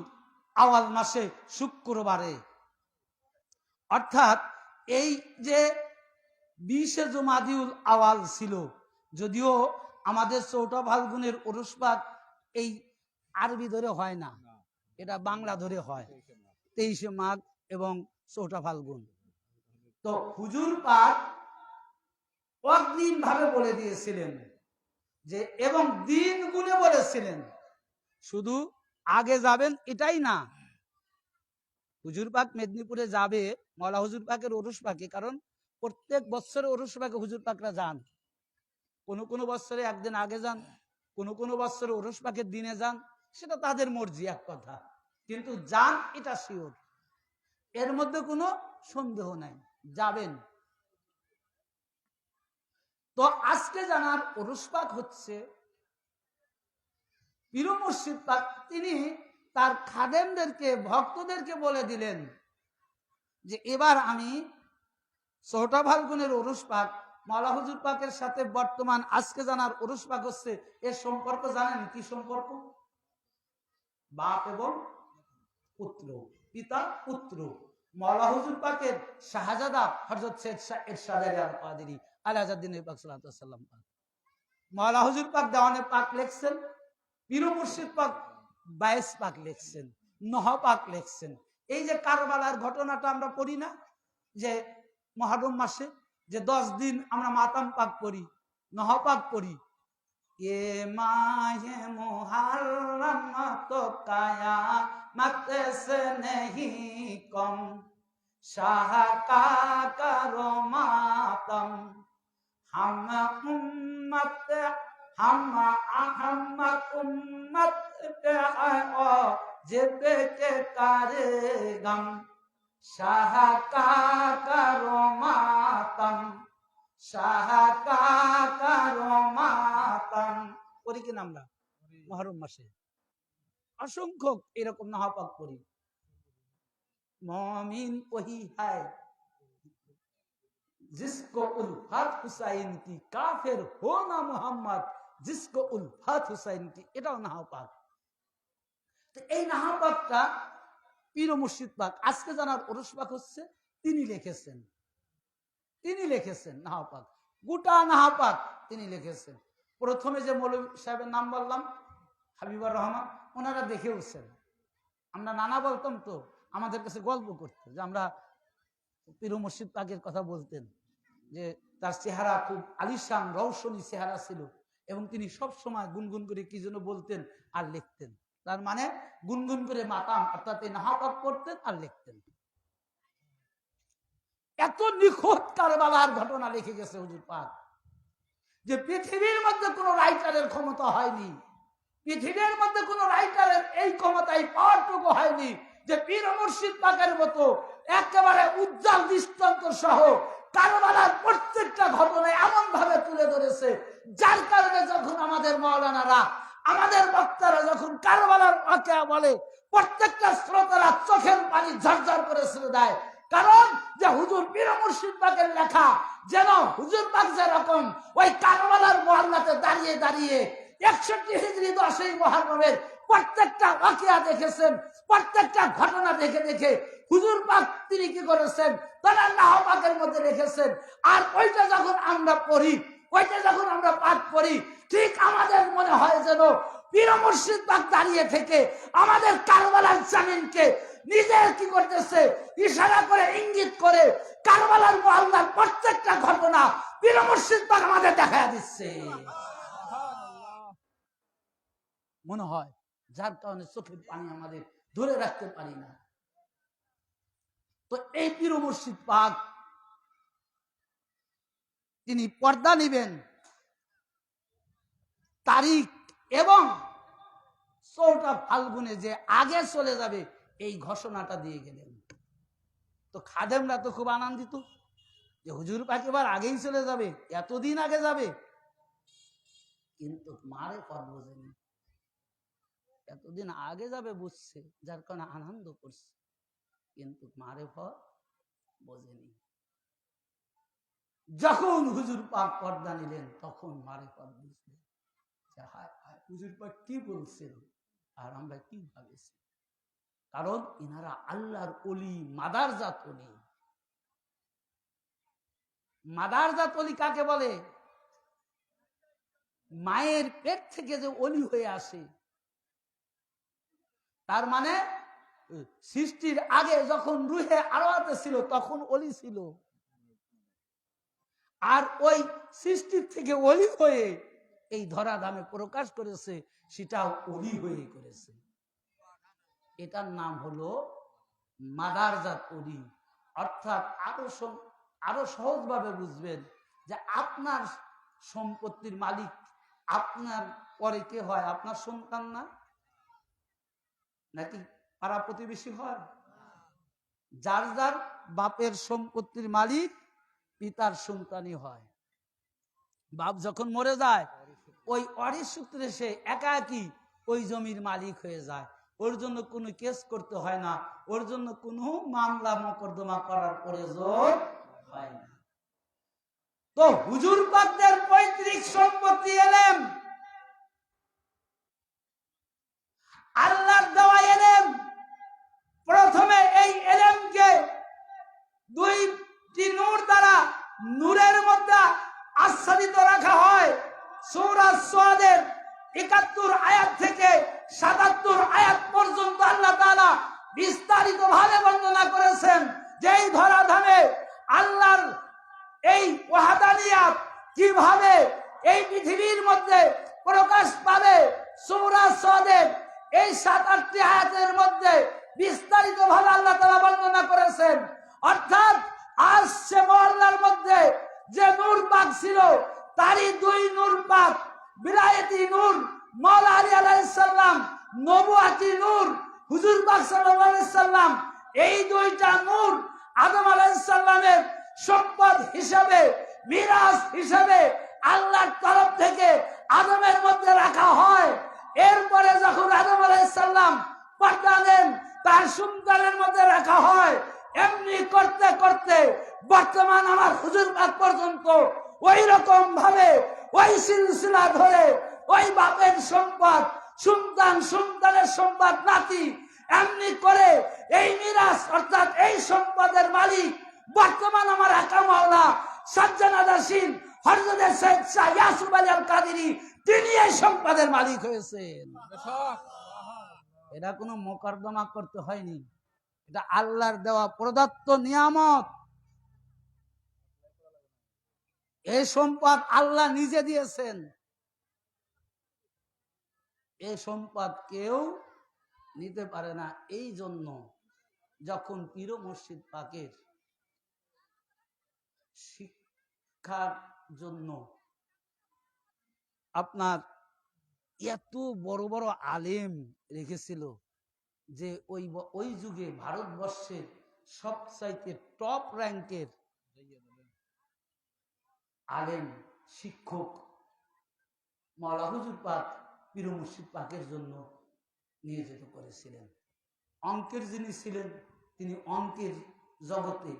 আওয়াল মাসে শুক্রবারে। অর্থাৎ এই যে 20 জুমাদিউল আওয়াল ছিল, যদিও আমাদের চৌঠা ফাল্গুনের উরুস পাক এই আরবি ধরে হয় না, এটা বাংলা ধরে হয় 23 মাঘ এবং চৌঠা ফাল্গুন। তো হুজুর পাক অগ্রিম ভাবে বলে দিয়েছিলেন যে, এবং দিন গুণে বলেছিলেন, শুধু আগে যাবেন এটাই না, হুজুর পাক মেদিনীপুরে যাবে মওলা হুজুর পাকের উরুস পাকে, কারণ প্রত্যেক বছরে উরুস পাকে হুজুর পাকরা যান। কোনো বছরে একদিন আগে যান, কোনো বছরে উরুস পাকের দিনে যান, সেটা তাদের মর্জি, এক কথা, কিন্তু যান এটা শিওর, এর মধ্যে কোনো সন্দেহ নাই, যাবেন। তো আজকে জানার উরুস পাক হচ্ছে পীর মুর্শিদ পাক, তিনি তার খাদেমদেরকে, ভক্তদেরকে বলে দিলেন যে এবার আমি চৌঠা ফাল্গুনের উরুস পাক মওলা হুজুর পাকের সাথে বর্তমান আজকে জানার উরুস পাক হচ্ছে, এর সম্পর্ক জানেন কি সম্পর্ক? বাপ এবং পুত্র, পিতা পুত্র। মওলা হুজুর পাকের শাহজাদা হযরত সৈয়দ ইরশাদ আলী কাদেরী আলাউদ্দিন পাক সাল্লাল্লাহু আলাইহি ওয়াসাল্লাম, মওলা হুজুর পাক দেওয়ানে পাক লিখছেন, পীর মুর্শিদ পাক বাইশ পাক লিখছেন, নহ পাক লিখছেন। এই যে কারবালার ঘটনাটা আমরা পড়ি না, যে মুহররম মাসে যে 10 দিন আমরা মাতাম পাক পড়ি, নহ পাক পড়ি, এ মাহে মুহররম তো কায়ামত সে নেহি কম, শাহ কা করো মাতম, हम उम्मत हम उम्मत पे जिद के करे गम, शाह का करो मातम, शाह का करो मातम। পড়ি কিনা আমরা মুহররম মাসে অসংখ্য এরকম নাহাপাক পড়ি। মুমিন ওহি হয় जिसको उल्फत हुसैन की, काफिर हो ना मोहम्मद जिसको उल्फत हुसैन की, এটাও নাহাপাক। তো এই নাহাপাকটা পীর মুর্শিদ পাক আজকে জানার উরুস পাক হচ্ছে, তিনি লিখেছেন নাহাপাক, গোটা নাহাপাক তিনি লিখেছেন। প্রথমে যে মৌলভী সাহেবের নাম বললাম হাবিবুর রহমান, ওনারা দেখেওছেন, আমরা নানা বলতাম তো আমাদের কাছে গল্প করতো যে আমরা পীর মুর্শিদ পাকের কথা বলতেন, যে তার চেহারা খুব আলিশান রৌশনী চেহারা ছিল, এবং তিনি সব সময় গুনগুন করে কি যেন বলতেন আর লিখতেন, তার মানে গুনগুন করে মাতাম অর্থাৎ এই নাহাপাক পড়তেন আর লিখতেন। এত নিখুঁত কারবালার ঘটনা লিখে গেছে হুজুর পাক, যে পৃথিবীর মধ্যে কোন রাইটারের ক্ষমতা হয়নি, পৃথিবীর মধ্যে কোন রাইটারের এই ক্ষমতায় পাওয়ারটুকু হয়নি যে পীর মুর্শিদ পাকের মতো একেবারে উজ্জ্বল দৃষ্টান্ত সহ কারবালার প্রত্যেকটা ঘটনা এমন ভাবে তুলে ধরেছে, যার কারণে যখন আমাদের মাওলানারা, আমাদের বক্তারা যখন কারবালার ওয়াকিয়া বলে, প্রত্যেকটা শ্রোতারা চোখের পানি ঝরঝর করে ছেড়ে দেয়, কারণ যে হুজুর পীর মুর্শিদ পাকের লেখা, যেন হুজুর পাক যেরকম ওই কারবালার মহল্লাতে দাঁড়িয়ে দাঁড়িয়ে 61 হিজরি 10ই মুহররমের প্রত্যেকটা ওয়াকিয়া দেখেছেন, প্রত্যেকটা ঘটনা দেখে দেখে হুজুর পাক তিনি কি করেছেন, তারা নাহপাকের মধ্যে রেখেছেন। আর ওইটা যখন আমরা পড়ি, ওইটা যখন আমরা পাঠ করি, ঠিক আমাদের মনে হয় যেন পীর মুর্শিদ পাক দাঁড়িয়ে থেকে আমাদের কারবালার জামিনকে নিজের কি করতেছে, ইশারা করে ইঙ্গিত করে কারবালার মহল্লার প্রত্যেকটা ঘটনা পীর মুর্শিদ পাক আমাদের দেখায় দিচ্ছে মনে হয়, যার কারণে চোখের পানি আমাদের ধরে রাখতে পারি না। তো এই পীর মুর্শিদ পাক তিনি পর্দা নিবেন তারিখ এবং চৌঠা ফাল্গুনে যে আগে চলে যাবে এই ঘোষণাটা দিয়ে গেলেন। তো খাদেমরা তো খুব আনন্দিত যে হুজুর পাক এবার আগেই চলে যাবে, এতদিন আগে যাবে, কিন্তু মারে পদ বোঝেনি। এতদিন আগে যাবে বুঝছে, যার কারণে আনন্দ করছে, কিন্তু মারেফত বোঝেনি। যখন হুজুর পাক পর্দা নিলেন তখন মারেফত বুঝলেন যে হায় হায় হুজুর পাক কি বলছেন আর আমরা কি ভাবেছি। কারণ ইনারা আল্লাহর অলি, মাদারজাত অলি। মাদারজাত অলি কাকে বলে? মায়ের পেট থেকে যে অলি হয়ে আসে, তার মানে সৃষ্টির আগে যখন রুহে আরওয়াতে ছিল তখন অলি ছিল, আর ওই সৃষ্টির থেকে অলি হয়ে এই ধরাধামে প্রকাশ করেছে, সেটাও অলি হয়ে করেছে। এটার নাম হলো মাদারজাত অলি। অর্থাৎ আরো সহজভাবে বুঝবেন যে আপনার সম্পত্তির মালিক আপনার পরে কে হয়? আপনার সন্তান না, নাকি পাড়া প্রতিবেশী হয়? যার যার বাপের সম্পত্তির মালিক পিতার সন্তানই হয়। বাপ যখন মরে যায় ওই ওয়ারিশ সূত্রে সে একাকী ওই জমির মালিক হয়ে যায়। ওর জন্য কোনো কেস করতে হয় না, ওর জন্য কোনো মামলা মোকদ্দমা করার প্রয়োজন হয় না। তো হুজুর পাকদের পৈতৃক সম্পত্তি এলেম, আল্লাহর দেওয়া এলেম। প্রথমে এই এলেমকে দুইটি নূর দ্বারা নূরের মধ্যে আচ্ছাদিত রাখা হয়। সূরা সাদের ৭১ আয়াত থেকে ৭৭ আয়াত পর্যন্ত আল্লাহ তাআলা বিস্তারিত ভাবে বর্ণনা করেছেন যে এই ধরাধামে আল্লাহর এই ওয়াহদানিয়াত কিভাবে এই পৃথিবীর মধ্যে প্রকাশ পাবে। সূরা সাদের এই ৭-৮টি আয়াতের মধ্যে বিস্তারিত ভাবে আল্লাহ তাআলা বর্ণনা করেছেন। অর্থাৎ আজ সে মহল্লার মধ্যে যে নূর পাক ছিল তারই দুই নূর পাক, বিলায়েতি নূর মাওলা আলী আলাইহিস সালাম, নবুয়াতি নূর হুজুর পাক সাল্লাল্লাহু আলাইহি সাল্লাম, এই দুইটা নূর আদম আলাইহিস সালামের সম্পদ হিসাবে, মিরাস হিসাবে আল্লাহর তরফ থেকে আদমের মধ্যে রাখা হয়। এরপরে যখন আদম আলাইহিস সালাম পর্দা নেন তার সন্তানের মধ্যে রাখা হয়। এমনি করতে করতে বর্তমান আমার হুজুর পাক পর্যন্ত ওই রকম ভাবে ওই সিলসিলা ধরে ওই বাপের সম্পদ সন্তান, সন্তানের সম্পদ নাতি, এমনি করে এই মিরাস অর্থাৎ এই সম্পদের মালিক বর্তমান আমার আকা মাওলা সাজ্জানা দাসিন হযরত সৈয়দ শাহ ইয়াসুফ আলী আল কাদেরী, তিনি এই সম্পদের মালিক হয়েছেন। এটা কোনো মোকদ্দমা করতে হয়নি, এটা আল্লাহর দেওয়া প্রদত্ত নিয়ামত। এই সম্পদ আল্লাহ নিজে দিয়েছেন। এই সম্পদ কেউ নিতে পারে না। এই জন্য যখন পীর মুর্শিদ পাকের শিক্ষার জন্য আপনার এত বড় বড় আলেম রেখেছিল যে ওই যুগে ভারতবর্ষের সবচাইতে টপ র্যাঙ্কের আলেম শিক্ষক মাওলা হুজুর পাক পীর মুর্শিদ পাকের জন্য নিয়োজিত করেছিলেন। অঙ্কের যিনি ছিলেন তিনি অঙ্কের জগতে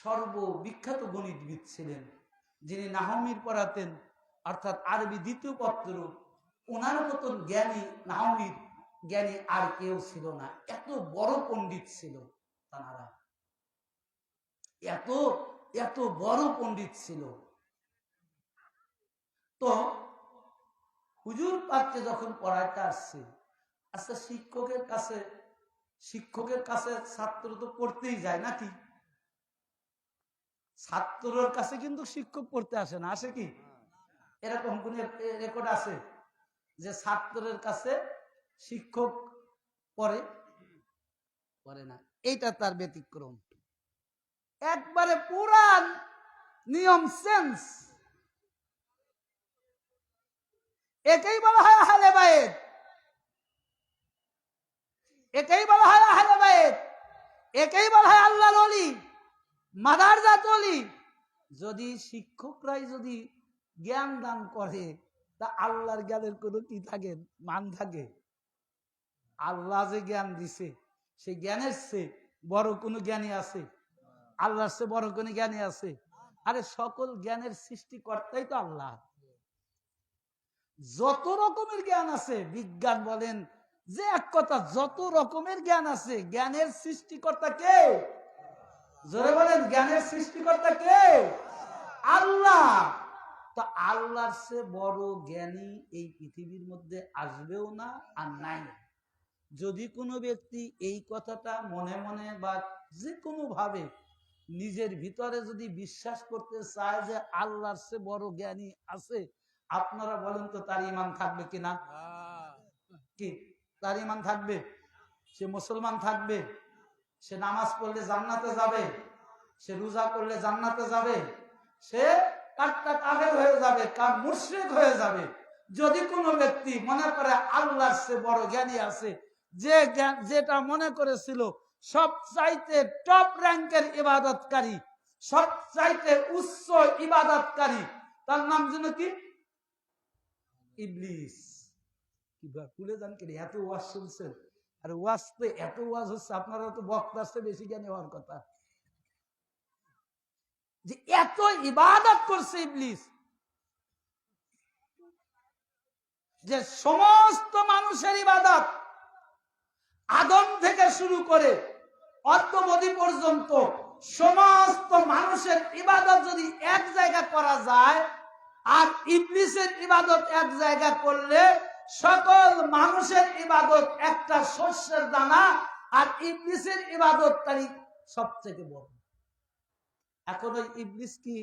সর্ববিখ্যাত গণিতবিদ ছিলেন। যিনি নাহমির পড়াতেন অর্থাৎ আরবি দ্বিতীয় পত্র, ওনার মতন জ্ঞানী নাহমির জ্ঞানী আর কেউ ছিল না। এত বড় পণ্ডিত ছিল তারা, এত এত বড় পণ্ডিত ছিল। তো হুজুর পাককে যখন পড়াইতে আসছে, আচ্ছা শিক্ষকের কাছে ছাত্র তো পড়তেই যায় নাকি? ছাত্রের কাছে কিন্তু শিক্ষক পড়তে আসে না, আসে কি? এরকম কোন রেকর্ড আছে যে ছাত্রের কাছে শিক্ষক পড়ে না? এইটা তার ব্যতিক্রম। একবারে পুরান নিয়ম চেঞ্জ। এটাই বলা হয় আহলে বাইত, এটাই বলা হয় আহলে বাইত, এটাই বলা হয় আল্লাহর ওলি, মাদারজাত ওলি। যদি শিক্ষকরাই যদি জ্ঞান দান করে তা আল্লাহর জ্ঞানের কোনো কি থাকে, মান থাকে? আল্লাহ যে জ্ঞান দিছে সেই জ্ঞানের চেয়ে বড় কোনো জ্ঞানী আছে? আল্লাহর চেয়ে বড় কোনো জ্ঞানী আছে? আরে সকল জ্ঞানের সৃষ্টিকর্তাই তো আল্লাহ। যত রকমের জ্ঞান আছে, বিজ্ঞান বলেন, যে এক কথা, যত রকমের জ্ঞান আছে, জ্ঞানের সৃষ্টিকর্তা কে? জোরে বলেন, জ্ঞানের সৃষ্টিকর্তা কে? আল্লাহ। তো আল্লাহর চেয়ে বড় জ্ঞানী এই পৃথিবীর মধ্যে আসবেও না, আর নাই। যদি কোনো ব্যক্তি এই কথাটা মনে মনে বা যে কোনো ভাবে নিজের ভিতরে যদি বিশ্বাস করতে চায় যে আল্লাহর চেয়ে বড় জ্ঞানী আছে, আপনারা বলেন তো তার ঈমান থাকবে কিনা? কি তার ঈমান থাকবে? সে মুসলমান থাকবে? সে নামাজ পড়লে জান্নাতে যাবে? সে রোজা করলে জান্নাতে যাবে? সে কাটটা কাফের হয়ে যাবে, কার মুশরিক হয়ে যাবে। যদি কোনো ব্যক্তি মনে করে আল্লাহর চেয়ে বড় জ্ঞানী আছে, যে জ্ঞান যেটা মনে করেছিল সবচাইতে টপ র্যাঙ্কের ইবাদতকারী, সবচাইতে উচ্চ ইবাদতকারী, তার নাম যেন কি? ইবলিস। কিবা ভুলে যান কি? এত ওয়াজ শুনছেন, আর ওয়াজ তো এত ওয়াজ হচ্ছে, আপনারা তো বক্তার চেয়ে বেশি জ্ঞানী হওয়ার কথা। যে এত ইবাদত করছে ইবলিস, যে সমস্ত মানুষের ইবাদত আদম থেকে শুরু করে অদ্যবধি পর্যন্ত সমস্ত মানুষের ইবাদত যদি এক জায়গা করা যায়, আর ইবলিসের ইবাদত এক জায়গা করলে সকল মানুষের ইবাদত একটা শস্যের দানা, আর ইবলিসের ইবাদত তারই সবচেয়ে বড়। এখন ওই ইবলিস কি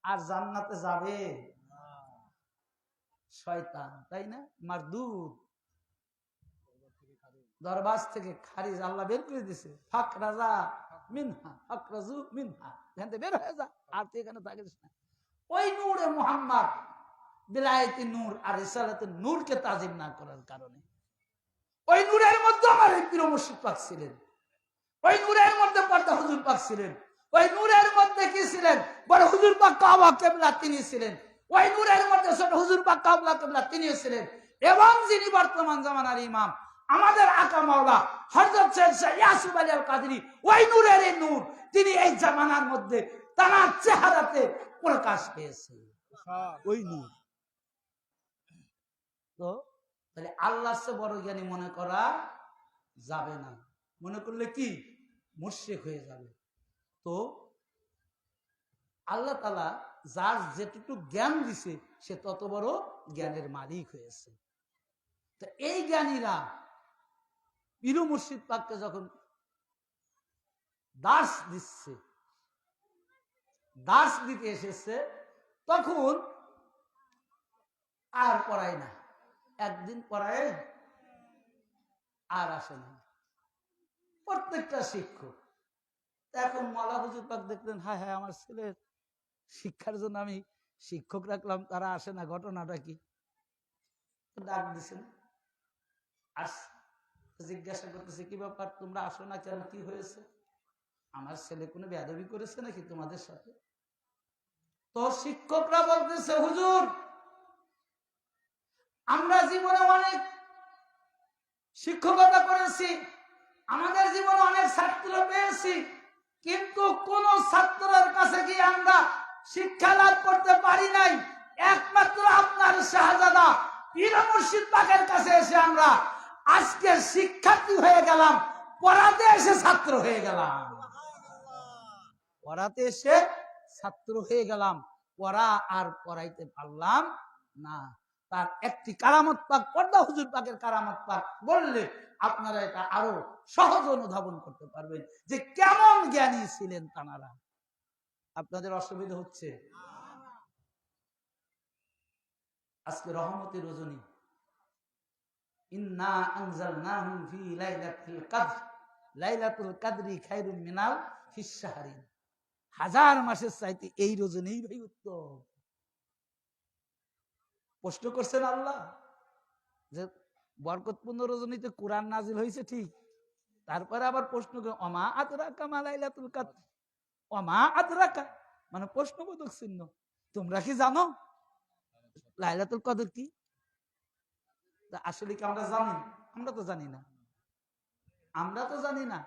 আর জান্নাতে যাবে? শয়তান, তাই না? মারদুদ, দরবাজ থেকে খারিজ, আল্লাহ বের করে দিছে। ফাক রাজা মিনহা, ফাক রাজু মিনহা, এখান থেকে বের হয়ে যা, আর তুই এখানে থাকিস না। ওই নূরে মুহাম্মদ, বিলায়েতি নূর আর রিসালাতে নূরকে তাজিম না করার কারণে, ওই নূরের মধ্যে আমার এই পীর মুর্শিদ পাক ছিলেন, ওই নূরের মধ্যে পর্দা হুজুর পাক ছিলেন, ওই নূরের মধ্যে কি ছিলেন? বড় হুজুর পাক কাবা কিবলা তিনি ছিলেন, ওই নূরের মধ্যে ছোট হুজুর পাক কাবা কিবলা তিনি ছিলেন। এবং যিনি বর্তমান জামানার ইমাম, আমাদের আকা মাওলা হযরত শাহ ইয়াসুফ আলী আল কাদরি, ওই নূরের এই নূর, তিনি এই জামানার মধ্যে তার চেহারাতে প্রকাশ পেয়েছে, ওই নূর। তো তাহলে আল্লাহর চেয়ে বড় জ্ঞানী মনে করা যাবে না। মনে করলে কি? মুশরিক হয়ে যাবে। তো আল্লাহ তাআলা যার যেটুকু জ্ঞান দিছে, সে তত বড় জ্ঞানের মালিক হয়েছে। তো এই জ্ঞানীরা পীর মুর্শিদ পাককে যখন দাস দিচ্ছে, দাস দিতে এসেছে, তখন আর পড়ায় না। একদিন পড়ায় আর আসে না প্রত্যেকটা শিক্ষক। এখন মাওলা হুজুর পাক দেখলেন, হায় হায়, আমার ছেলের শিক্ষার জন্য আমি শিক্ষক রাখলাম, তারা আসে না, ঘটনাটা কি? ডাক দিছেন, আর জিজ্ঞাসা করতেছে, কি ব্যাপার, তোমরা আসো না কেন, কি হয়েছে? আমার ছেলে কোনো বেয়াদবি করেছে নাকি তোমাদের সাথে? তো শিক্ষকরা বলতেছে, হুজুর, আমরা জীবনে অনেক শিক্ষকতা করেছি, আমাদের জীবনে অনেক ছাত্র পেয়েছি, কিন্তু কোন ছাত্রের কাছে গিয়ে আমরা শিক্ষা লাভ করতে পারি নাই। একমাত্র আপনার শাহজাদা পীর মুর্শিদ পাকের কাছে এসে আমরা আজকে শিক্ষার্থী হয়ে গেলাম, পড়াতে এসে ছাত্র হয়ে গেলাম, পড়াতে এসে ছাত্র হয়ে গেলাম, পড়া আর পড়াইতে পারলাম না। তার একটি কারামত পাক, পর্দা হুজুর পাকের কারামত পাক বললে আপনারা এটা আরো সহজ অনুধাবন করতে পারবেন যে কেমন জ্ঞানী ছিলেন তানারা। আপনাদের অসুবিধা হচ্ছে? আজকে রহমতের রজনী, ইন্না আনজালনাহু ফি লাইলাতুল কদর, লাইলাতুল কদরি খায়রুম মিনাল ফিস শাহরিন, হাজার মাসের চাইতে এই রজনী ভাই উত্তম। প্রশ্ন করছেন আল্লাহ যে বরকতপূর্ণ রজনীতে কোরআন নাজিল হয়েছে, ঠিক, তারপরে আবার প্রশ্ন করে, অমা আদরাকা মা লাইলাতুল কদর, অমা আদরাকা মানে প্রশ্নবোধক চিহ্ন, তোমরা কি জানো লাইলাতুল কদর কি? আসলে কি আমরা জানি? আমরা তো জানি না। আমরা তো জানি না।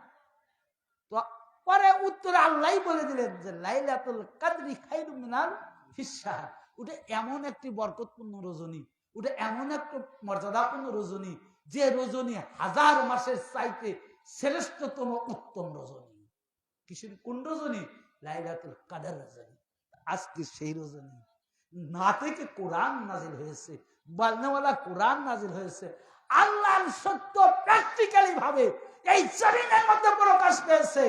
তো পরে উত্তরে আল্লাহই বলে দিলেন যে লাইলাতুল কাদরি খায়রুম মিনাল ফিশাহর, ওটা এমন একটি বরকতপূর্ণ রজনী, ওটা এমন একটা মর্যাদাপূর্ণ রজনী, যে রজনী হাজার মাসের চাইতে শ্রেষ্ঠতম উত্তম রজনী। কিসের কোন রজনী? লাইলাতুল কাদর রজনী। আজকে সেই রজনী না থেকে কোরআন নাজিল হয়েছে, বালনেওয়ালা কোরআন নাজিল হয়েছে। আল্লাহর সত্য প্র্যাকটিক্যালি ভাবে এই জমিনের মধ্যে প্রকাশ পেয়েছে,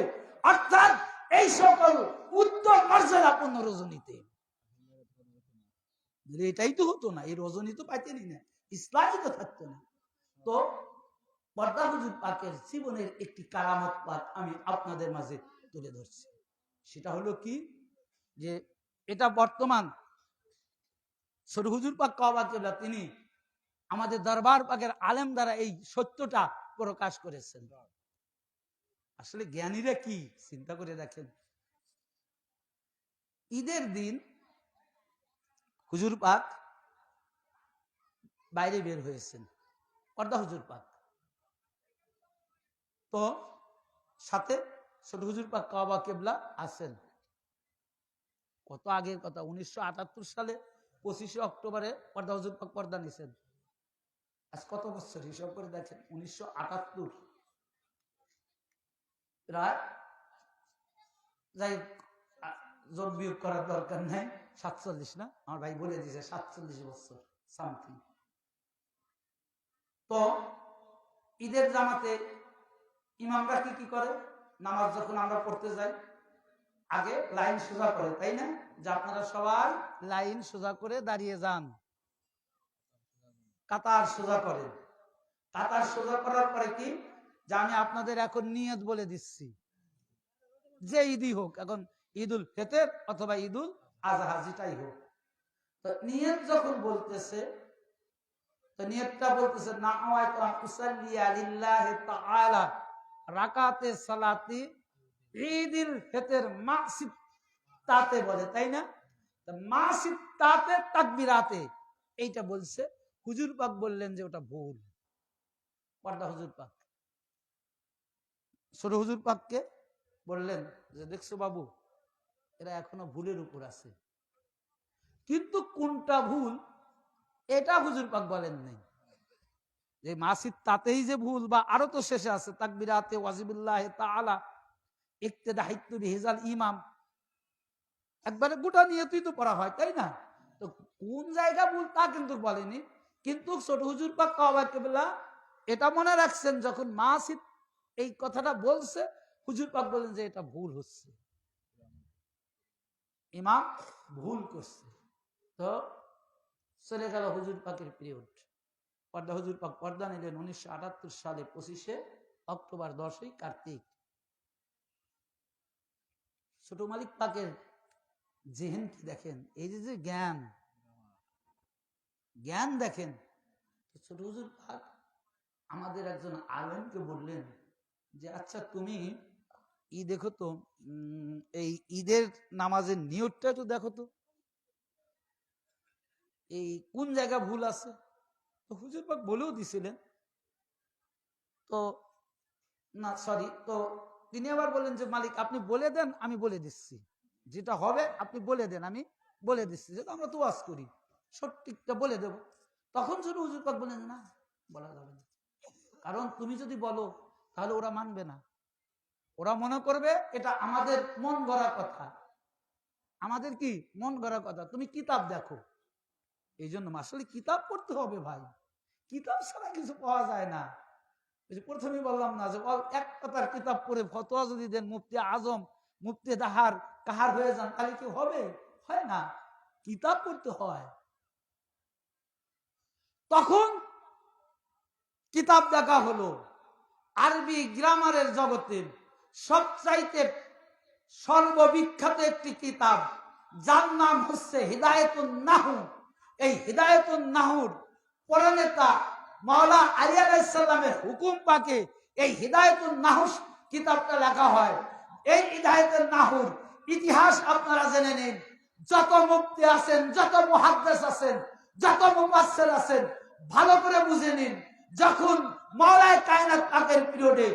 অর্থাৎ এই সকল উত্তম মর্যাদাপূর্ণ রজনীতে। এটাই তো হতো না, এই রজনী তো পাইতেনি না, ইসলামই তো থাকতো না। তো পর্দা হুজুর পাকের জীবনের একটি কারামত পাক আমি আপনাদের মাঝে তুলে ধরছি। সেটা হলো কি, যে এটা বর্তমান ছোট হুজুর পাক কাবা কিবলা তিনি আমাদের দরবার পাকের আলেম দ্বারা এই সত্যটা প্রকাশ করেছেন। আসলে জ্ঞানীরা কি চিন্তা করে দেখেন, ঈদের দিন হুজুর পাক বাইরে বের হয়েছেন, পর্দা হুজুর পাক, তো সাথে ছোট হুজুর পাক কাবা কিবলা আছেন। কত আগের কথা, 1978 সালে 25শে অক্টোবরে পর্দা হুজুর পাক পর্দা নিছেন। আজ কত বছর হিসাব করে দেখেন, 1978, প্রায় যাই যোগ বিয়োগ করার দরকার নাই, 47 না, আমার ভাই বলে দিয়েছে 47 বছর সামথিং। তো ঈদের জামাতে ইমামরা কি করে, নামাজ যখন আমরা পড়তে যাই আগে লাইন সোজা করে, তাই না, যে আপনারা সবাই লাইন সোজা করে দাঁড়িয়ে যান, কাতার সোজা করে। কাতার সোজা করার পরে কি, যে আমি আপনাদের এখন নিয়ত বলে দিচ্ছি, যে ঈদই হোক, এখন ঈদুল ফিতর অথবা ঈদুল আজহা যেটাই হোক, তো নিয়ত যখন বলতেছে, তো নিয়তটা বলতেছে নাওয়াইতু আন উসাল্লিয়া লিল্লাহি তাআলা রাকাতে সালাতি ঈদুল ফিতর মাসিতাতে বলে, তাই না, তো মাসিতাতে তাকবীরাতে এইটা বলছে। হুজুর পাক বললেন যে ওটা ভুল। পর্দা হুজুর পাক ছোট হুজুর পাককে বললেন যে দেখছো বাবু, এরা এখনো ভুলের উপর আছে, কিন্তু কোনটা ভুল এটা হুজুর পাক বলেন নাই, যে মাসিদ তাতেই যে ভুল, বা আরো তো শেষে আছে তাকবীরাতে ওয়াজিবুল্লাহ তাআলা ইক্তেদাহিতু বিহিজাল ইমাম, একবারে গোটা নিয়তই তো পড়া হয়, তাই না, তো কোন জায়গা ভুল তা কিন্তু বলেনি। কিন্তু ছোট হুজুর পাক কাবা কিবলা এটা মনে রাখছেন, যখন মাসিদ এই কথাটা বলছে হুজুর পাক বলেন যে এটা ভুল হচ্ছে, ইমাম ভুল করছে। তো চলে গেল হুজুর পাকের পিরিয়ড। পর্দা হুজুর পাক পর্দা নিলেন 1978 সালে 25শে অক্টোবর, 10ই কার্তিক। ছোট মালিক পাকের জেহেন কি দেখেন, এই যে জ্ঞান, জ্ঞান দেখেন। ছোট হুজুর পাক আমাদের একজন আলেমকে বললেন যে আচ্ছা তুমি দেখো তো, এই ঈদের নামাজের নিয়তটা একটু দেখো তো, এই কোন জায়গা ভুল আছে। তো হুজুর পাক বলেও দিছিলেন, তো না সরি, তো তিনি আবার বললেন যে মালিক আপনি বলে দেন, আমি বলে দিচ্ছি, যেটা হবে আপনি বলে দেন, আমি বলে দিচ্ছি, যেটা আমরা তো ওয়াজ করি সঠিকটা বলে দেব। তখন ছোট হুজুর পাক বলেন না, বলা যাবে না, কারণ তুমি যদি বলো তাহলে ওরা মানবে না, ওরা মনে করবে এটা আমাদের মন গড়া কথা, আমাদের কি মন গড়া কথা, তুমি কিতাব দেখো। এই জন্য আসলে কিতাব পড়তে হবে ভাই, কিতাব ছাড়া কিছু পাওয়া যায় না। প্রথমেই বললাম না যে এক কথার কিতাব পড়ে ফতোয়া যদি দেন মুফতি আজম মুফতি দাহার কাহার হয়ে যান, তাহলে কি হবে? হয় না, কিতাব পড়তে হয়। তখন কিতাব দেখা হলো, আরবি গ্রামারের জগতের সবচাইতে সর্ববিখ্যাত একটি কিতাব, যার নাম হচ্ছে হিদায়াতুন নাহু। এই হিদায়াতুন নাহুর প্রণেতা মাওলা আলী আলাইহিস সালামের হুকুম পাকে এই হিদায়াতুন নাহু কিতাবটা লেখা হয়। এই হিদায়াতুন নাহুর ইতিহাস আপনারা জেনে নিন, যত মুফতি আছেন, যত মুহাদ্দিস আছেন, যত মুফাসসির আছেন, ভালো করে বুঝে নিন। যখন মাওলায়ে কায়নাত পাকের পিরিয়ডে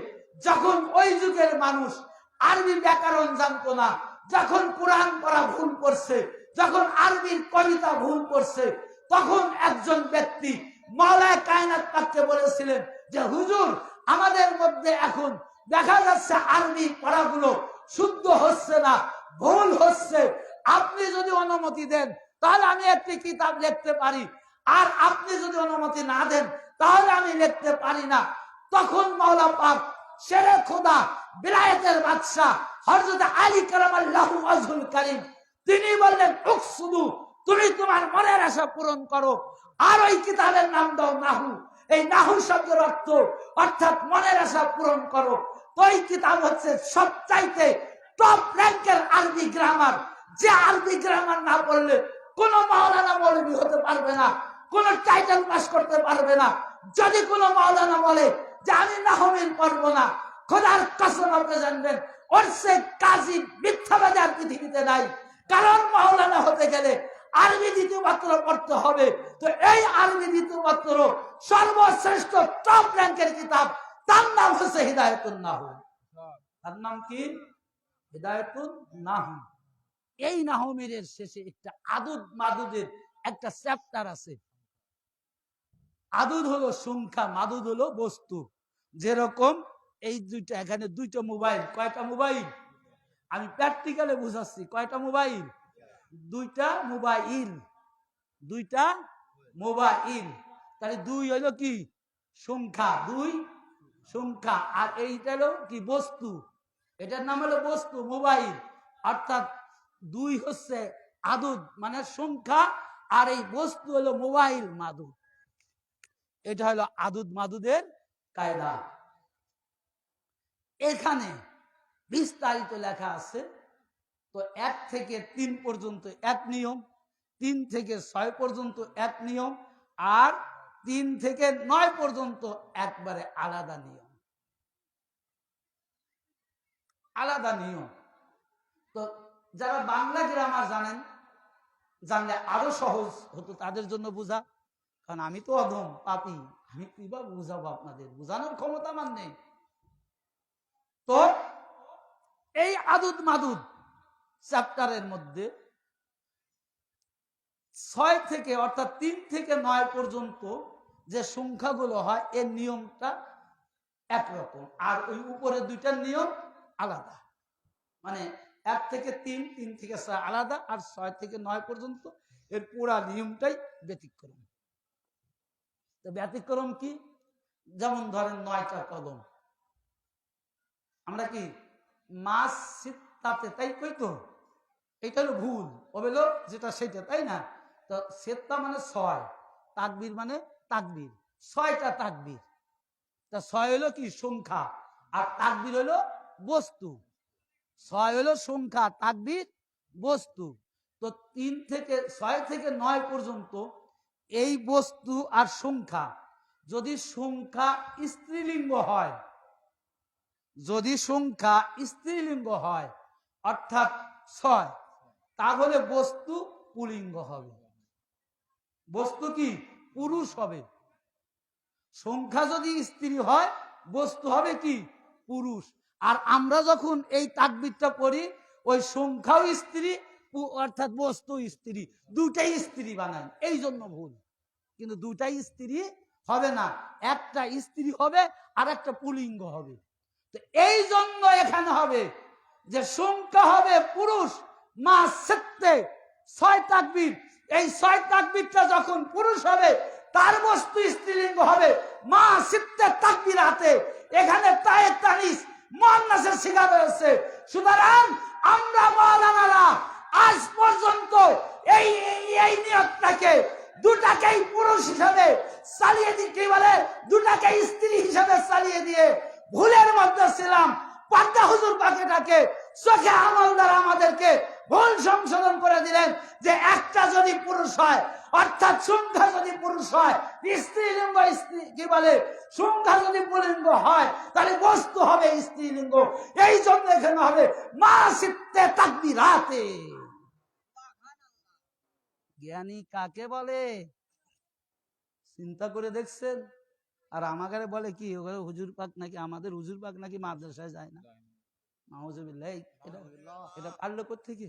যখন ওই যুগের মানুষ আরবি ব্যাকরণ জানতো না, যখন কোরআন পড়া ভুল করছে, যখন আরবির কবিতা ভুল করছে, তখন একজন ব্যক্তি মাওলানা কায়নাত পাককে বলেছিলেন যে হুজুর, আমাদের মধ্যে এখন দেখা যাচ্ছে আরবি পড়াগুলো শুদ্ধ হচ্ছে না, ভুল হচ্ছে। আপনি যদি অনুমতি দেন তাহলে আমি একটি কিতাব লিখতে পারি, আর আপনি যদি অনুমতি না দেন তাহলে আমি লিখতে পারি না। তখন মাওলা পাক শেরে খোদা বিলায়েতের বাদশাহ হযরত আলী কারামাল্লাহু ওয়াজহুল কারীম তিনি বললেন, উকসুদু, তুমি তোমার মনের আশা পূরণ করো, আর ওই কিতাবের নাম দাও নাহু। এই নাহু শব্দের অর্থ অর্থাৎ মনের আশা পূরণ করো। তো এই কিতাব হচ্ছে সবচাইতে টপ র্যাঙ্কের আরবি গ্রামার, যে আরবি গ্রামার না পড়লে কোন মাওলানা মৌলবী হতে পারবে না, কোন টাইটেল পাস করতে পারবে না। যদি কোন মাওলানা বলে যে আমি নাহমিল পড়বো না, খোদার কসম আপনি জানবেন ওর সে কাজী মিথ্যাবাদী আর পৃথিবীতে নাই। কারণ মাওলানা হতে গেলে আরবি দ্বিতীয় পাত্র পড়তে হবে। তো এই আরবি দ্বিতীয় পাত্র সর্বশ্রেষ্ঠ টপ র্যাঙ্কের কিতাব, তার নাম হচ্ছে হিদায়াতুন নাহু। তার নাম কি? হিদায়াতুন নাহু। এই নাহমিরের শেষে একটা আদুদ মাদুদের একটা চ্যাপ্টার আছে। আদুদ হলো সংখ্যা, মাদুদ হলো বস্তু। যেরকম এই দুইটা, এখানে দুইটা মোবাইল, কয়টা মোবাইল? আমি প্র্যাকটিক্যালে বুঝাচ্ছি। কয়টা মোবাইল? দুইটা মোবাইল, দুইটা মোবাইল। তাহলে দুই হলো কি? সংখ্যা, দুই সংখ্যা। আর এইটা হলো কি? বস্তু। এটার নাম হলো বস্তু, মোবাইল। অর্থাৎ দুই হচ্ছে আদুদ মানে সংখ্যা, আর এই বস্তু হলো মোবাইল, মাদুদ। এটা হলো আদুদ মাদুদের কায়দা। এখানে বিস্তারিত লেখা আছে। তো 1 থেকে 3 পর্যন্ত এক নিয়ম, 3 থেকে 6 পর্যন্ত এক নিয়ম, আর 3 থেকে 9 পর্যন্ত একবারে আলাদা নিয়ম, আলাদা নিয়ম। তো যারা বাংলা গ্রামার জানেন, জানলে আরো সহজ হতো তাদের জন্য বোঝা। কারণ আমি তো অধম পাপী, আমি কিভাবে বুঝাবো আপনাদের? বোঝানোর ক্ষমতা আমার নেই। তো এই আদুদ মাদুদ চ্যাপ্টারের মধ্যে 6 থেকে অর্থাৎ 3 থেকে 9 পর্যন্ত যে সংখ্যাগুলো হয় এর নিয়মটা একরকম, আর ওই উপরে দুইটার নিয়ম আলাদা। মানে 1 থেকে 3, 3 থেকে 6 আলাদা, আর 6 থেকে 9 পর্যন্ত এর পুরা নিয়মটাই ব্যতিক্রম। তো ব্যতিক্রম কি? যেমন ধরেন 9টা কদম, আমরা কি মাস সিত্তাতে, তাই কই তো? এটা হলো ভুল, হলো যেটা সেটা, তাই না? তো সেত্তা মানে 6, তাকবীর মানে তাকবীর, 6টা তাকবীর। তা 6 হলো কি? সংখ্যা, আর তাকবীর হলো বস্তু। 6 হলো সংখ্যা, তাকবীর বস্তু। তো 3 থেকে 6 থেকে 9 পর্যন্ত এই বস্তু আর সংখ্যা। যদি সংখ্যা স্ত্রীলিঙ্গ হয়, যদি সংখ্যা স্ত্রীলিঙ্গ হয় অর্থাৎ 6, তাহলে বস্তু পুলিঙ্গ হবে, বস্তু কি? পুরুষ হবে। সংখ্যা যদি স্ত্রী হয় বস্তু হবে কি? পুরুষ। আর আমরা যখন এই তাকবীরটা পড়ি, ওই সংখ্যাও স্ত্রী অর্থাৎ বস্তু স্ত্রী, দুটাই স্ত্রী বানাই, এই জন্য ভুল। কিন্তু দুটাই স্ত্রী হবে না, একটা স্ত্রী হবে আর একটা পুলিঙ্গ হবে। তো এই জন্য এখানে হবে যে সংখ্যা হবে পুরুষ, মা সেত্তে 6 তাকবীর। এই 6 তাকবীরটা যখন পুরুষ হবে তার বস্তু স্ত্রীলিঙ্গ হবে, মা সিত্তে তাকবীরাতে। এখানে তায়ে তানিস মুয়ান্নাসের সিগা রয়েছে। সুতরাং আমরা মাওলানারা আজ পর্যন্ত এই এই নিয়তটাকে দুটাকেই পুরুষ হিসাবে চালিয়ে দিয়ে, কি বলে, দুটাকে স্ত্রী হিসাবে চালিয়ে দিয়ে ভুলের মধ্যে ছিলাম। পাদ্দা হুজুর পাখিটাকে চোখে আমল দ্বারা আমাদেরকে ভুল সংশোধন করে দিলেন যে একটা যদি পুরুষ হয় অর্থাৎ সংখ্যা যদি পুরুষ হয়, স্ত্রীলিঙ্গ কি বলে, সংখ্যা যদি পুলিঙ্গ হয় তাহলে বস্তু হবে স্ত্রীলিঙ্গ। এই জন্য এখানে হবে মা সিত্তে তাকবীরাতে। জ্ঞানী কাকে বলে? চিন্তা করে দেখছেন? আর আমাকে বলে কি ওখানে হুজুর পাক নাকি, আমাদের হুজুর পাক নাকি মাদ্রাসায় যায় না। নাউজুবিল্লাহ, এটা পারলো কোত্থেকে?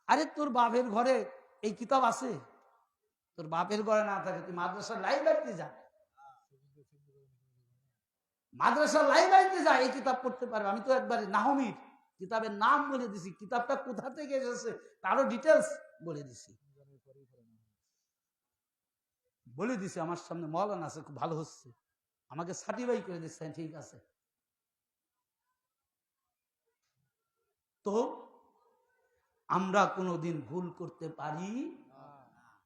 আরে তোর বাপের ঘরে এই কিতাব আছে? তোর বাপের ঘরে না থাকে তুই মাদ্রাসার লাইব্রেরিতে যা, মাদ্রাসার লাইব্রেরিতে যা, এই কিতাব পড়তে পারবে। আমি তো একবারে নাহমির কিতাবের নাম বলে দিছি, কিতাবটা কোথা থেকে এসেছে তারও ডিটেলস বলে দিছি, আমার সামনে মৌলানা আছে, খুব ভালো হচ্ছে, আমাকে সার্টিফাই করে দিচ্ছে, ঠিক আছে। তো আমরা কোনোদিন ভুল করতে পারি?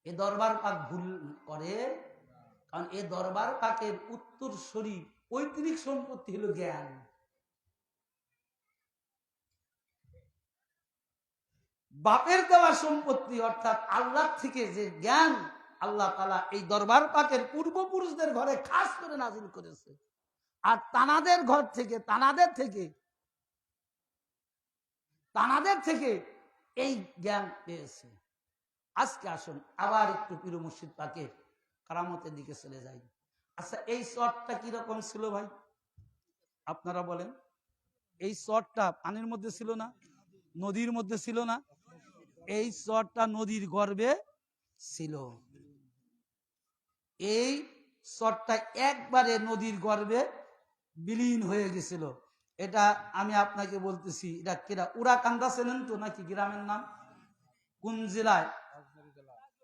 এ দরবার পাক ভুল করে, কারণ এ দরবার পাকের উত্তরসূরি পৈতৃক সম্পত্তি হলো জ্ঞান। বাপের দেওয়া সম্পত্তি অর্থাৎ আল্লাহ থেকে যে জ্ঞান আল্লাহ তাআলা এই দরবার পাকের পূর্বপুরুষদের ঘরে খাস করে নাজিল করেছে, আর তানাদের ঘর থেকে তানাদের থেকে এই জ্ঞান পেয়েছে। আজকে আসুন আবার একটু পীর মুর্শিদ পাকের কারামতের দিকে চলে যাই। আচ্ছা, এই চরটা কিরকম ছিল ভাই আপনারা বলেন? এই চরটা পানির মধ্যে ছিল না, নদীর মধ্যে ছিল না? এই চরটা নদীর গর্ভে ছিল। এই চরটা একবারে নদীর গর্ভে বিলীন হয়ে গেছিল। এটা আমি আপনাকে বলতেছি, এটা কিরা উড়াকান্দা চেনেন তো নাকি? গ্রামের নাম কোন জেলায়?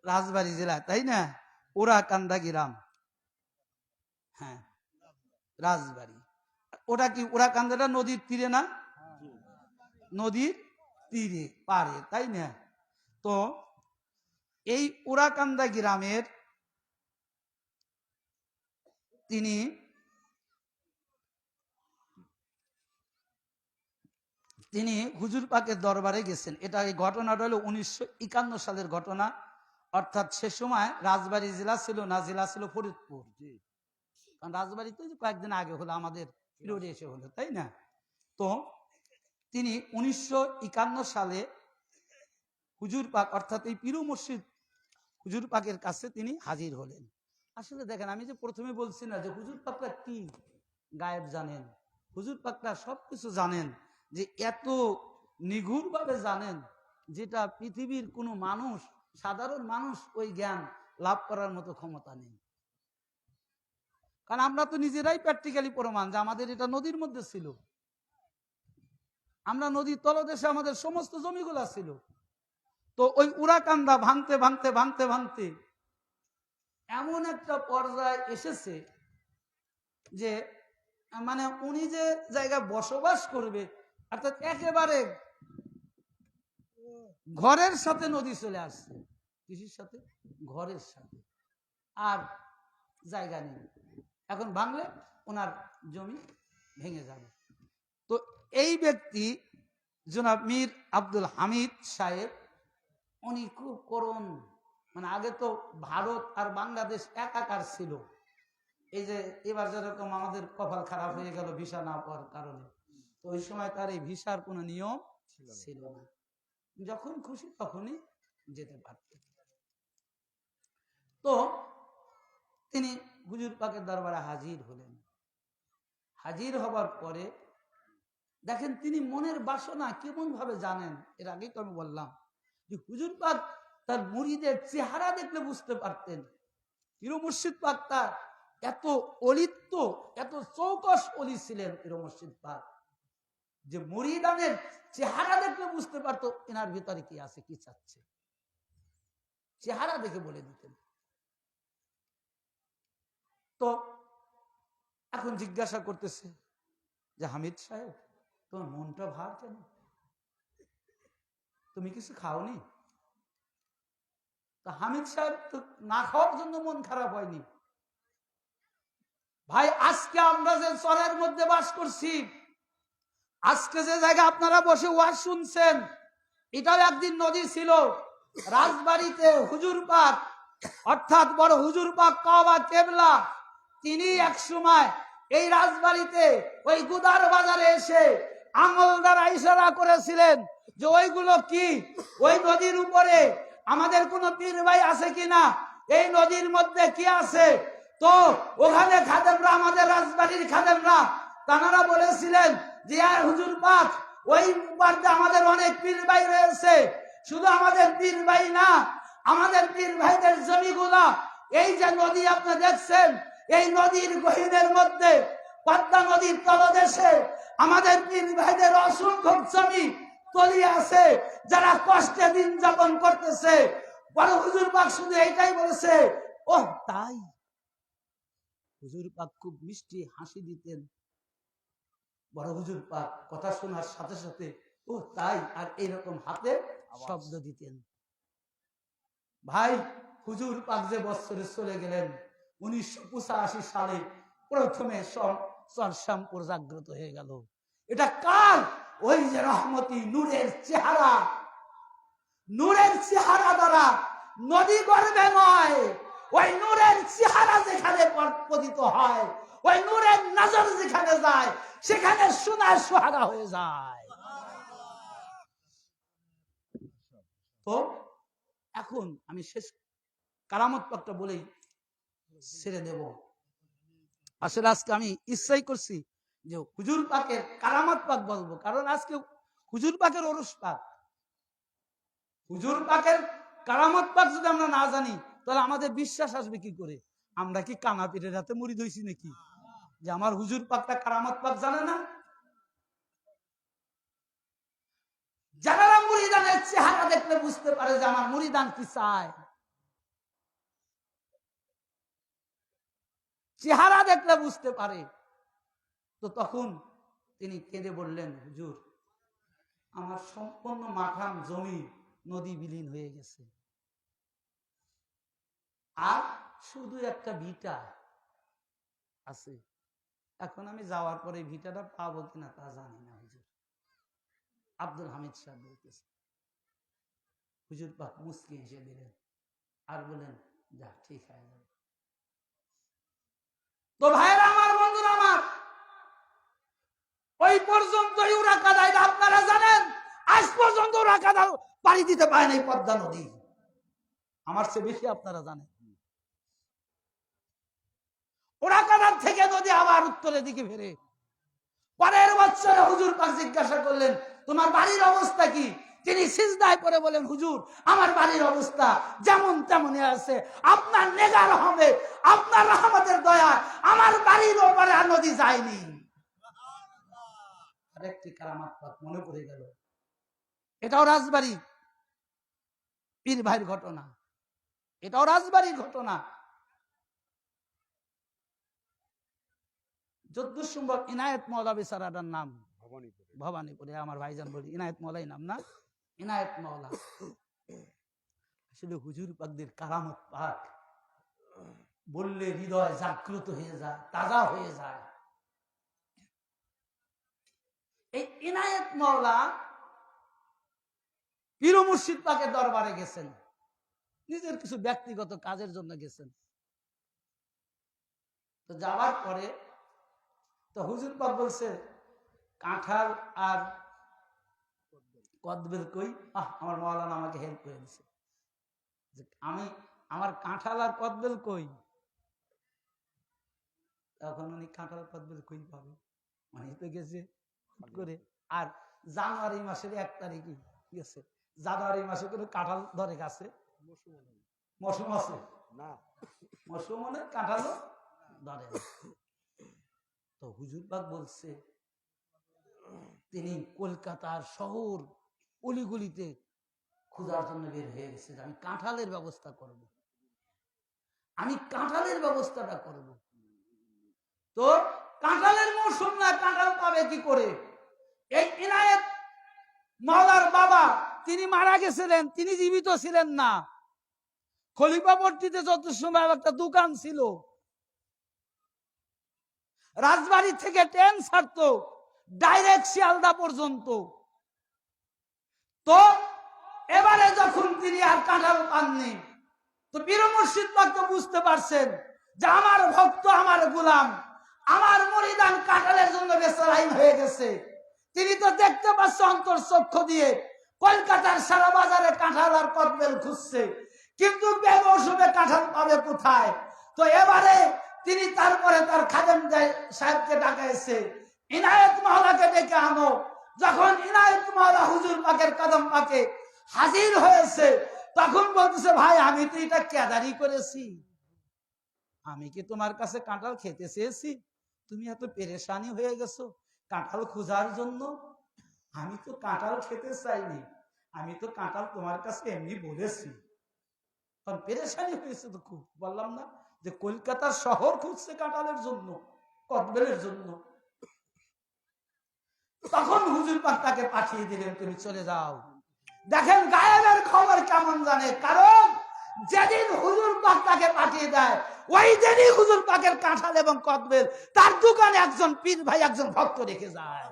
রাজবাড়ী জেলায়, তাই না? উড়াকান্দা গ্রাম, হ্যাঁ রাজবাড়ী। ওটা কি উড়াকান্দাটা নদীর তীরে না? নদীর তীরে পারে, তাই না? তো এই উড়াকান্দা গ্রামের তিনি হুজুর পাকের দরবারে গেছেন। এটা এই ঘটনাটা হলো 1951 সালের ঘটনা, অর্থাৎ সে সময় রাজবাড়ী জেলা ছিল না, জেলা ছিল ফরিদপুর। কারণ রাজবাড়িতে কয়েকদিন আগে হলো, আমাদের পিরিয়ডে এসে হলো, তাই না? তো তিনি 1951 সালে হুজুর পাক অর্থাৎ এই পীর মুর্শিদ হুজুর পাকের কাছে তিনি হাজির হলেন। আসলে দেখেন, আমি যে প্রথমে বলছি না যে হুজুর পাকটা কি গায়েব জানেন, হুজুর পাকটা সবকিছু জানেন, যে এত নিগুড় ভাবে জানেন যেটা পৃথিবীর কোনো মানুষ, সাধারণ মানুষ ওই জ্ঞান লাভ করার মতো ক্ষমতা নেই। কারণ আমরা তো নিজেরাই প্র্যাকটিক্যালি প্রমাণ যে আমাদের এটা নদীর মধ্যে ছিল, আমরা নদীর তলদেশে আমাদের সমস্ত জমিগুলা ছিল। তো ওই উড়াকান্দা ভাঙতে ভাঙতে ভাঙতে ভাঙতে এমন একটা পর্যায়ে এসেছে যে মানে উনি যে জায়গায় বসবাস করবে, অর্থাৎ একেবারে ঘরের সাথে নদী চলে আসছে। কৃষির সাথে, ঘরের সাথে, আর জায়গা নেই। এখন ভাঙলে ওনার জমি ভেঙে যাবে। তো এই ব্যক্তি জনাব মীর আব্দুল হামিদ সাহেব, উনি খুব করুণ, মানে আগে তো ভারত আর বাংলাদেশ একাকার ছিল। এই যে এবার যেরকম আমাদের কপাল খারাপ হয়ে গেল ভিসা না পাওয়ার কারণে, তো ওই সময় তার এই ভিসার কোনো নিয়ম ছিল না, যখন খুশি তখনই যেতে পারতেন। তো তিনি হুজুর পাকের দরবারে হাজির হলেন। হাজির হবার পরে দেখেন তিনি মনের বাসনা কেমন ভাবে জানেন। এর আগেই তো আমি বললাম যে হুজুর পাক তার মুরিদের চেহারা দেখলে বুঝতে পারতেন। পীর মুর্শিদ পাক তার এত অলিত্ব, এত চৌকস অলি ছিলেন পীর মুর্শিদ পাক, যে মুরিদানের চেহারা দেখলে বুঝতে পারতো এনার ভিতরে কি আছে, কি চাচ্ছে, চেহারা দেখে বলে দিতেন। তো এখন জিজ্ঞাসা করতেছে যে হামিদ সাহেব, তোমার মনটা ভার কেন? তুমি কিছু খাওনি? তা হামিদ সাহেব তো না খাওয়ার জন্য মন খারাপ হয়নি। ভাই, আজকে আমরা যে চরের মধ্যে বাস করছি, আজকে যে জায়গা আপনারা বসে ওয়াজ শুনছেন, এটাও একদিন নদী ছিল। রাজবাড়িতে হুজুর পাক অর্থাৎ বড় হুজুর পাক কাবা কেবলা, তিনি এক সময় এই রাজবাড়িতে ওই গুদার বাজারে এসে আঙুল দ্বারা ইশারা করেছিলেন যে ওইগুলো কি, ওই নদীর উপরে আমাদের কোন পীর ভাই আছে কিনা, এই নদীর মধ্যে কি আছে? তো ওখানে খাদেমরা, আমাদের রাজবাড়ির খাদেমরা, তারা বলেছিলেন যে হুজুর পাক, ওই পার্তে আমাদের অনেক পীর ভাই রয়েছে, শুধু আমাদের পীর ভাই না, আমাদের পীর ভাইদের জমিগুলা, এই যে নদী আপনি দেখছেন, এই নদীর গহীনের মধ্যে পদ্মা নদীর তলদেশে আমাদের পীর ভাইদের অসংখ্য জমি তলিয়ে আছে, যারা কষ্টে দিন যাপন করতেছে। বড় হুজুর পাক শুধু এইটাই বলেছে, ও তাই? হুজুর পাক খুব মিষ্টি হাসি দিতেন। বড় হুজুর পাক কথা শোনার সাথে সাথে ও তাই, আর এইরকম হাতে শব্দ দিতেন। ভাই, হুজুর পাক যে বছরে চলে গেলেন 1985 সালে প্রথমে চরশামপুর জাগ্রত হয়ে গেল। এটা কার? ওই যে রহমতি নূরের চেহারা, নূরের চেহারা দ্বারা নদী গর্বে নয়, ওই নূরের চেহারা যেখানে পতিত হয়, ওই নূরের নজর যেখানে যায়, সেখানে সোনার সোহাগা হয়ে যায়। তো এখন আমি শেষ কারামত পাকটা বলেই ছেড়ে দেব। আসলে আজকে আমি ইচ্ছাই করছি যে হুজুর পাকের কারামত পাক বলবো, কারণ আজকে হুজুর পাকের ওরস পাক। হুজুর পাকের কারামত পাক যদি আমরা না জানি, তাহলে আমাদের বিশ্বাস আসবে কি করে? আমরা কি কানা পীরের হাতে মুড়ি ধইছি নাকি যে আমার হুজুর পাকটা কারামত পাক জানে না? যারা মুরিদানের চেহারা দেখলে বুঝতে পারে যে আমার মুরিদান কি চায়, চেহারা দেখলে বুঝতে পারে। তো তখন তিনি কেঁদে বললেন, হুজুর, আমার সম্পূর্ণ মাখান জমি নদী বিলীন হয়ে গেছে, আর শুধু একটা ভিটা আছে। এখন আমি যাওয়ার পরে ভিটাটা পাবো কিনা তা জানি না। হুজুর আব্দুল হামিদ সাহেব বলতেছে। হুজুর পাক মুস্কি হেসে দিলেন আর বলেন, যা ঠিক হয়ে যাবে। তো ভাইয়েরা আমার, বন্ধুরা আমার, ওই পর্যন্তই ওরা কাদায়, আপনারা জানেন আজ পর্যন্ত ওরা কাদা পাড়ি দিতে পারে নাই পদ্মা নদী। আমার চেয়ে বেশি আপনারা জানেন। ওরা কাদার থেকে নদী আবার উত্তরের দিকে ফেরে। পরের বছরে হুজুর পাক জিজ্ঞাসা করলেন, তোমার বাড়ির অবস্থা কি? তিনি সিজদায় পড়ে বলেন, হুজুর, আমার বাড়ির অবস্থা যেমন তেমনই আছে, আপনার নেগা রহমে, আপনার রহমতের দয়া আমার বাড়ির ওপারে আর নদী যায়নি। আরেকটি কারামাত পাক মনে পড়ে গেল, এটাও রাজবাড়ি পীর ভাইয়ের ঘটনা, এটাও রাজবাড়ির ঘটনা। যদ্দূর সম্ভব ইনায়েত মওলা বেচারাটার নাম ভবানীপুরে, আমার ভাইজান বলি ইনায়েত মওলাই নাম না, ইনায়েত মওলা। আসলে হুজুর পাকদের কারামত পাক বললে হৃদয় জাগ্রত হয়ে যায়, তাজা হয়ে যায়। এই ইনায়েত মওলা পীর মুর্শিদ পাকের দরবারে গেছেন, নিজের কিছু ব্যক্তিগত কাজের জন্য গেছেন। তো যাওয়ার পরে তো হুজুর পাক বলছে, কাঁঠাল আর কদবেল কই? আমার মাওলানা আমাকে হেল্প করে দিছে, আমি আমার কাঁঠাল আর কদবেল কই? তখন উনি কাঁঠাল কদবেল কই পাবে, মানে তো গেছে করে। আর জানুয়ারি মাসের 1 তারিখে গেছে, জানুয়ারি মাসে কোনো কাঁঠাল ধরে গাছে? মৌসুম আছে না, মৌসুম মানে কাঁঠালও ধরে। তো হুজুর পাক বলছে, তিনি কলকাতার শহর অলিগলিতে খোঁজার জন্য বের হয়ে গেছে, আমি কাঁঠালের ব্যবস্থা করব, আমি কাঁঠালের ব্যবস্থাটা করব। তো কাঁঠালের মৌসুম না, কাঁঠাল পাবে কি করে? এই ইনায়েত মাওলার বাবা তিনি মারা গেছিলেন, তিনি জীবিত ছিলেন না। খলিফাপট্টিতে যত সময় একটা দোকান ছিল, রাজবাড়ি থেকে ট্রেন ছাড়তো ডাইরেক্ট শিয়ালদা পর্যন্ত। তো এবারে যখন তিনি আর কাঁঠাল পাননি, তো পীর মুর্শিদ পাক তো বুঝতে পারছেন যে আমার ভক্ত, আমার গোলাম, আমার মুরিদান কাঁঠালের জন্য বেচারাইন হয়ে গেছে। তিনি তো দেখতে পাচ্ছে অন্তর চক্ষু দিয়ে কলকাতার সারা বাজারে কাঁঠাল আর কদবেল খুঁজছে, কিন্তু বেমৌসুমে কাঁঠাল পাবে কোথায়? তো এবারে তিনি তারপরে তার খাদেম সাহেবকে ডাকাইছে, ইনায়েত মাওলাকে ডেকে আনো। যখন ইনায়েত মাওলা হুজুর পাকের কদম পাকে হাজির হয়েছে, তখন বলতেছে, ভাই আমি তো এটা কেদারি করেছি, আমি কি তোমার কাছে কাঁঠাল খেতে চেয়েছি? তুমি এত পেরেশানি হয়ে গেছো কাঁঠাল খোঁজার জন্য। আমি তো কাঁঠাল খেতে চাইনি, আমি তো কাঁঠাল তোমার কাছে এমনি বলেছি। কারণ পেরেশানি হয়েছে তো খুব, বললাম না যে কলকাতার শহর খুঁজছে কাঁঠালের জন্য, কদবেলের জন্য। তখন হুজুর পাক তাকে পাঠিয়ে দিলেন, তুমি চলে যাও। দেখেন গায়েবের খবর কেমন জানে, কারণ যেদিন হুজুর পাক তাকে পাঠিয়ে দেয়, ওই দিনই হুজুর পাকের কাঁঠাল এবং কদবেল তার দোকানে একজন পীর ভাই, একজন ভক্ত রেখে যায়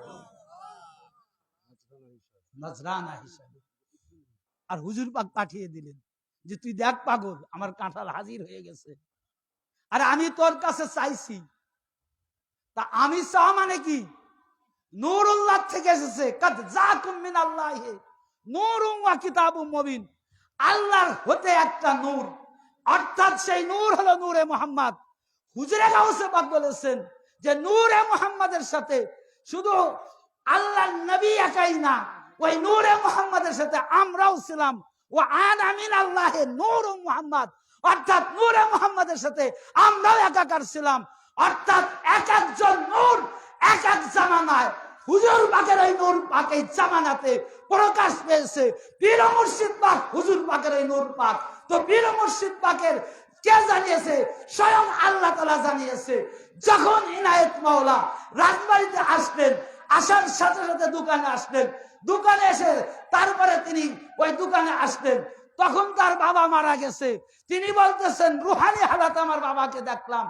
নজরানা হিসাবে। আর হুজুর পাক পাঠিয়ে দিলেন যে তুই দেখ পাগল, আমার কাঁঠাল হাজির হয়ে গেছে, আর আমি তোর কাছে চাইছি। তা আমি চাওয়া মানে কি? নূরুল্লাহ থেকে এসেছে, কাদ জাকুম মিনাল্লাহি নূরুন ওয়া কিতাবুম মুবিন, আল্লাহর হতে একটা নূর, অর্থাৎ সেই নূর হলো নূরে মুহাম্মদ। হুজুরে গাউসে পাক বলেছেন যে নূরে মুহাম্মাদের সাথে শুধু আল্লাহর নবী একাই না, ওই নূরে মুহাম্মাদের সাথে আমরাও ছিলাম। ওয়া আনা মিনাল্লাহি নূরুন মুহাম্মদ, অর্থাৎ নূরে মুহাম্মাদের সাথে আমরাও একাকার ছিলাম। অর্থাৎ এক একজন নূর এক এক জামানায়, হুজুর পাকের এই নূর পাক এই জামানাতে প্রকাশ পেয়েছে। পীর মুর্শিদ পাক হুজুর পাকের এই নূর পাক। তো পীর মুর্শিদ পাকের কে জানিয়েছে? স্বয়ং আল্লাহ তাআলা জানিয়েছে। যখন ইনায়েত মাওলা রাজবাড়িতে আসলেন, আসার সাথে সাথে দোকানে আসলেন, দোকানে এসে তারপরে তিনি ওই দোকানে আসলেন, তখন তার বাবা মারা গেছে। তিনি বলতেছেন, রুহানি হালাত আমার বাবাকে দেখলাম।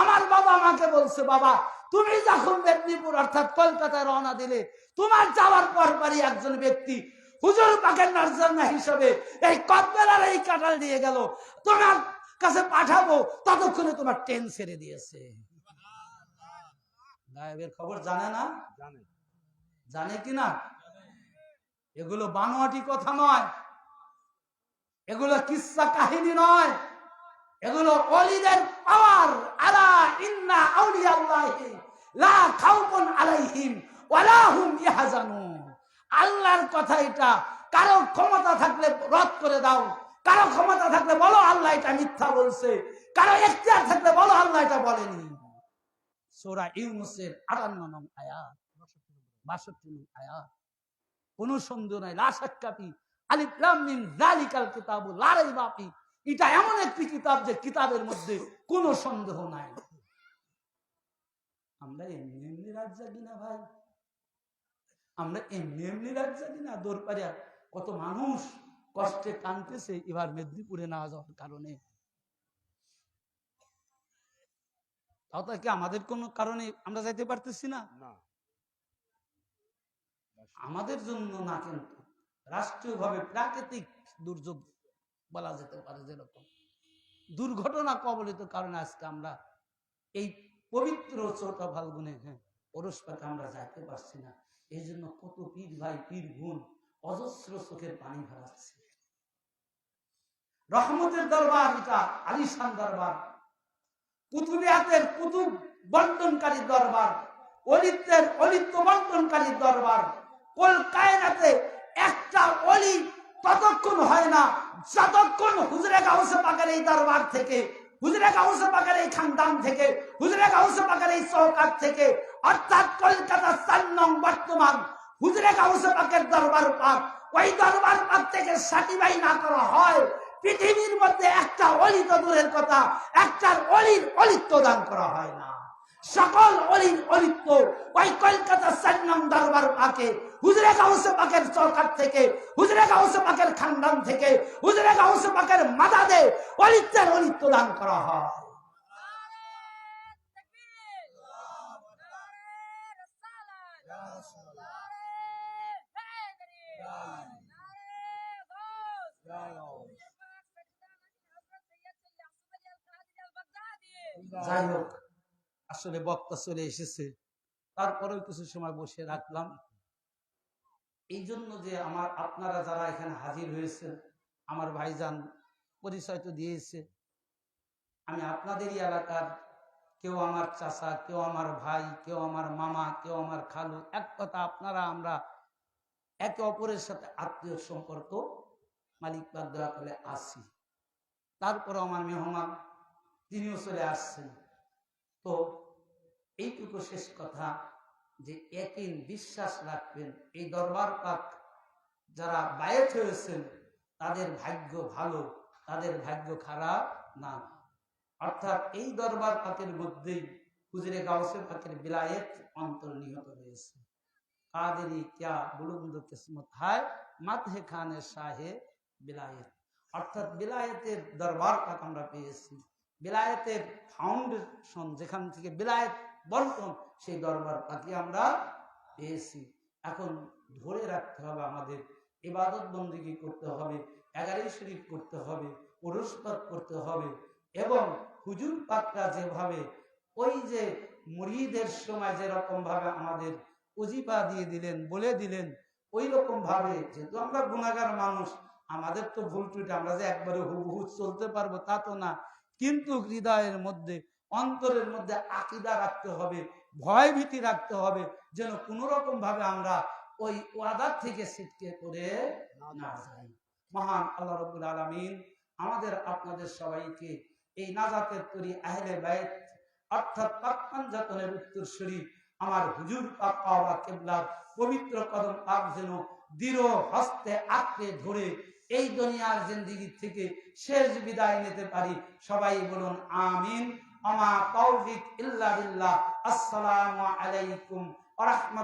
আমার বাবা আমাকে বলছে, বাবা তুমি যখন মেদিনীপুর অর্থাৎ কলকাতায় রওনা দিলে, তোমার যাওয়ার পরপরই একজন ব্যক্তি হুজুর পাকের নজরানা হিসেবে এই কদবেল আর এই কাঁঠাল দিয়ে গেল, তোমার কাছে পাঠাবো, ততক্ষণে তোমার ট্রেন ছেড়ে দিয়েছে। গায়েবের খবর জানে না? জানে কিনা? এগুলো বানোয়াটি কথা নয়, এগুলো কিসসা কাহিনী নয়, এগুলো ওলিদের পাওয়ার। আলা ইন্না আউলিয়াল্লাহি লা খাউফুন আলাইহিম ওয়ালা হুম ইয়াহজানুন। আল্লাহর কথা এটা। কারো ক্ষমতা থাকলে রদ করে দাও, কারো ক্ষমতা থাকলে বলো আল্লাহ এটা মিথ্যা বলছে, কারো ইখতিয়ার থাকলে বলো আল্লাহ এটা বলেনি। সূরা ইউনূসের 58 নং আয়াত, 62 নং আয়াত। কোন সন্দেহ নাই, লা শাক্কা ফি আলিফ লাম মিম যালিকাল কিতাবু লা রাইবা ফি, এটা এমন একটি কিতাব যে কিতাবের মধ্যে কোনো সন্দেহ নাই। আমরা এমনি এমনি রাত জাগি না ভাই, আমরা এমনি এমনি রাত জাগি না। দরবারে কত মানুষ কষ্টে কাঁদতেছে এবার মেদিনীপুরে না যাওয়ার কারণে। তাও কি আমাদের কোনো কারণে আমরা যাইতে পারতেছি না? আমাদের জন্য না, কিন্তু রাষ্ট্রীয়ভাবে প্রাকৃতিক দুর্যোগ বলা যেতে পারে, যেরকম দুর্ঘটনা কবলিত কারণে আজকে আমরা এই পবিত্র 4টা ফাল্গুনে ওরস পাকে আমরা যাইতে পারছি না। এই জন্য কত পীর ভাই পীর বোন অজস্র চোখের পানি ভরাচ্ছে। রহমতের দরবার এটা, আলিশান দরবার, কুতুবিয়াতের কুতুব বন্টনকারী দরবার, অলিত্বের অলিত্ব বন্টনকারী দরবার। কুল কায়নাতে একটা অলি ততক্ষণ হয় না যতক্ষণ হুজুরে গাউসে পাকের এই দরবার থেকে, হুজুরে গাউসে পাকের এই খানদান থেকে, হুজুরে গাউসে পাকের এই চৌকাত থেকে, অর্থাৎ কলকাতা 4 নং বর্তমান হুজুরে গাউসে পাকের দরবার পাক, ওই দরবার পাক থেকে সার্টিফাই না করা হয়, পৃথিবীর মধ্যে একটা অলি তো দূরের কথা, একটা অলির অলিত্ব দান করা হয় না। সকল অলির অলিত্ব ওই কলকাতা 4 নং দরবার পাকে হুজুরে গাউসে পাকের চৌকাত থেকে, হুজুরে গাউসে পাকের খানদান থেকে, হুজুরে গাউসে পাকের মাদাদে অলিত্বের অলিত্ব দান করা হয়। যাই হোক, আসলে বক্তা চলে এসেছে, তারপরেও কিছু সময় বসে রাখলাম এই জন্য যে আপনারা যারা এখানে হাজির হয়েছেন, আমার ভাইজান পরিচয় তো দিয়েছে। আমি আপনাদেরই এলাকার, কেউ আমার চাচা, কেউ আমার ভাই, কেউ আমার মামা, কেউ আমার খালু। এক কথা আপনারা আমরা একে অপরের সাথে আত্মীয় সম্পর্ক মালিক পাক দয়া করে আসি। তারপরে আমার মেহমান তিনিও চলে আসছেন। তো এইটুকু শেষ কথা যে একই বিশ্বাস রাখবেন, এই দরবার পাক যারা বায়েত হয়েছেন তাদের ভাগ্য ভালো, তাদের ভাগ্য খারাপ না। অর্থাৎ এই দরবার পাকের মধ্যেই হুজুরে গাউসে পাকের বিলায়েত অন্তর্নিহিত রয়েছে। কাদেরি क्या बुलंद किस्मत है মাতহে খানে শাহে বিলায়েত। অর্থাৎ বিলায়েতের দরবার পাক আমরা পেয়েছি, বিলায়েতের ফাউন্ডেশন যেখান থেকে বিলায়েত বন্টন, সেই দরবার পাকে আমরা পেয়েছি। এখন ধরে রাখতে হবে, আমাদের ইবাদত বন্দেগী করতে হবে, 11 শরীফ করতে হবে, উরুস পাক করতে হবে, এবং হুজুর পাকরা যেভাবে ওই যে মুরিদের সময় যেরকম ভাবে আমাদের উজিফা দিয়ে দিলেন, বলে দিলেন, ওই রকম ভাবে, যেহেতু আমরা গুনাহগার মানুষ, আমাদের তো ভুল ত্রুটি, আমরা যে একবারে হুবহু চলতে পারবো তা তো না, কিন্তু হৃদয়ের মধ্যে, অন্তরের মধ্যে আকীদা রাখতে হবে, ভয় ভীতি রাখতে হবে, যেন কোনো রকম ভাবে আমরা ওই ওয়াদার থেকে ছিটকে করে না যাই। মহান আল্লাহ রাব্বুল আলামিন আমাদের আপনাদের সবাইকে এই নাজাতের তরী আহলে বাইত অর্থাৎ পাক পাঞ্জাতনের উত্তরসূরি আমার হুজুর পাক কাবা কিবলার পবিত্র কদম পাক যেন দৃঢ় হস্তে আঁকড়ে ধরে এই দুনিয়ার জিন্দেগি থেকে শেষ বিদায় নিতে পারি। সবাই বলুন আমিন। আমা তৌফিক ইল্লা বিল্লাহ। আসসালামু আলাইকুম ওয়া রাহমাতুল্লাহ।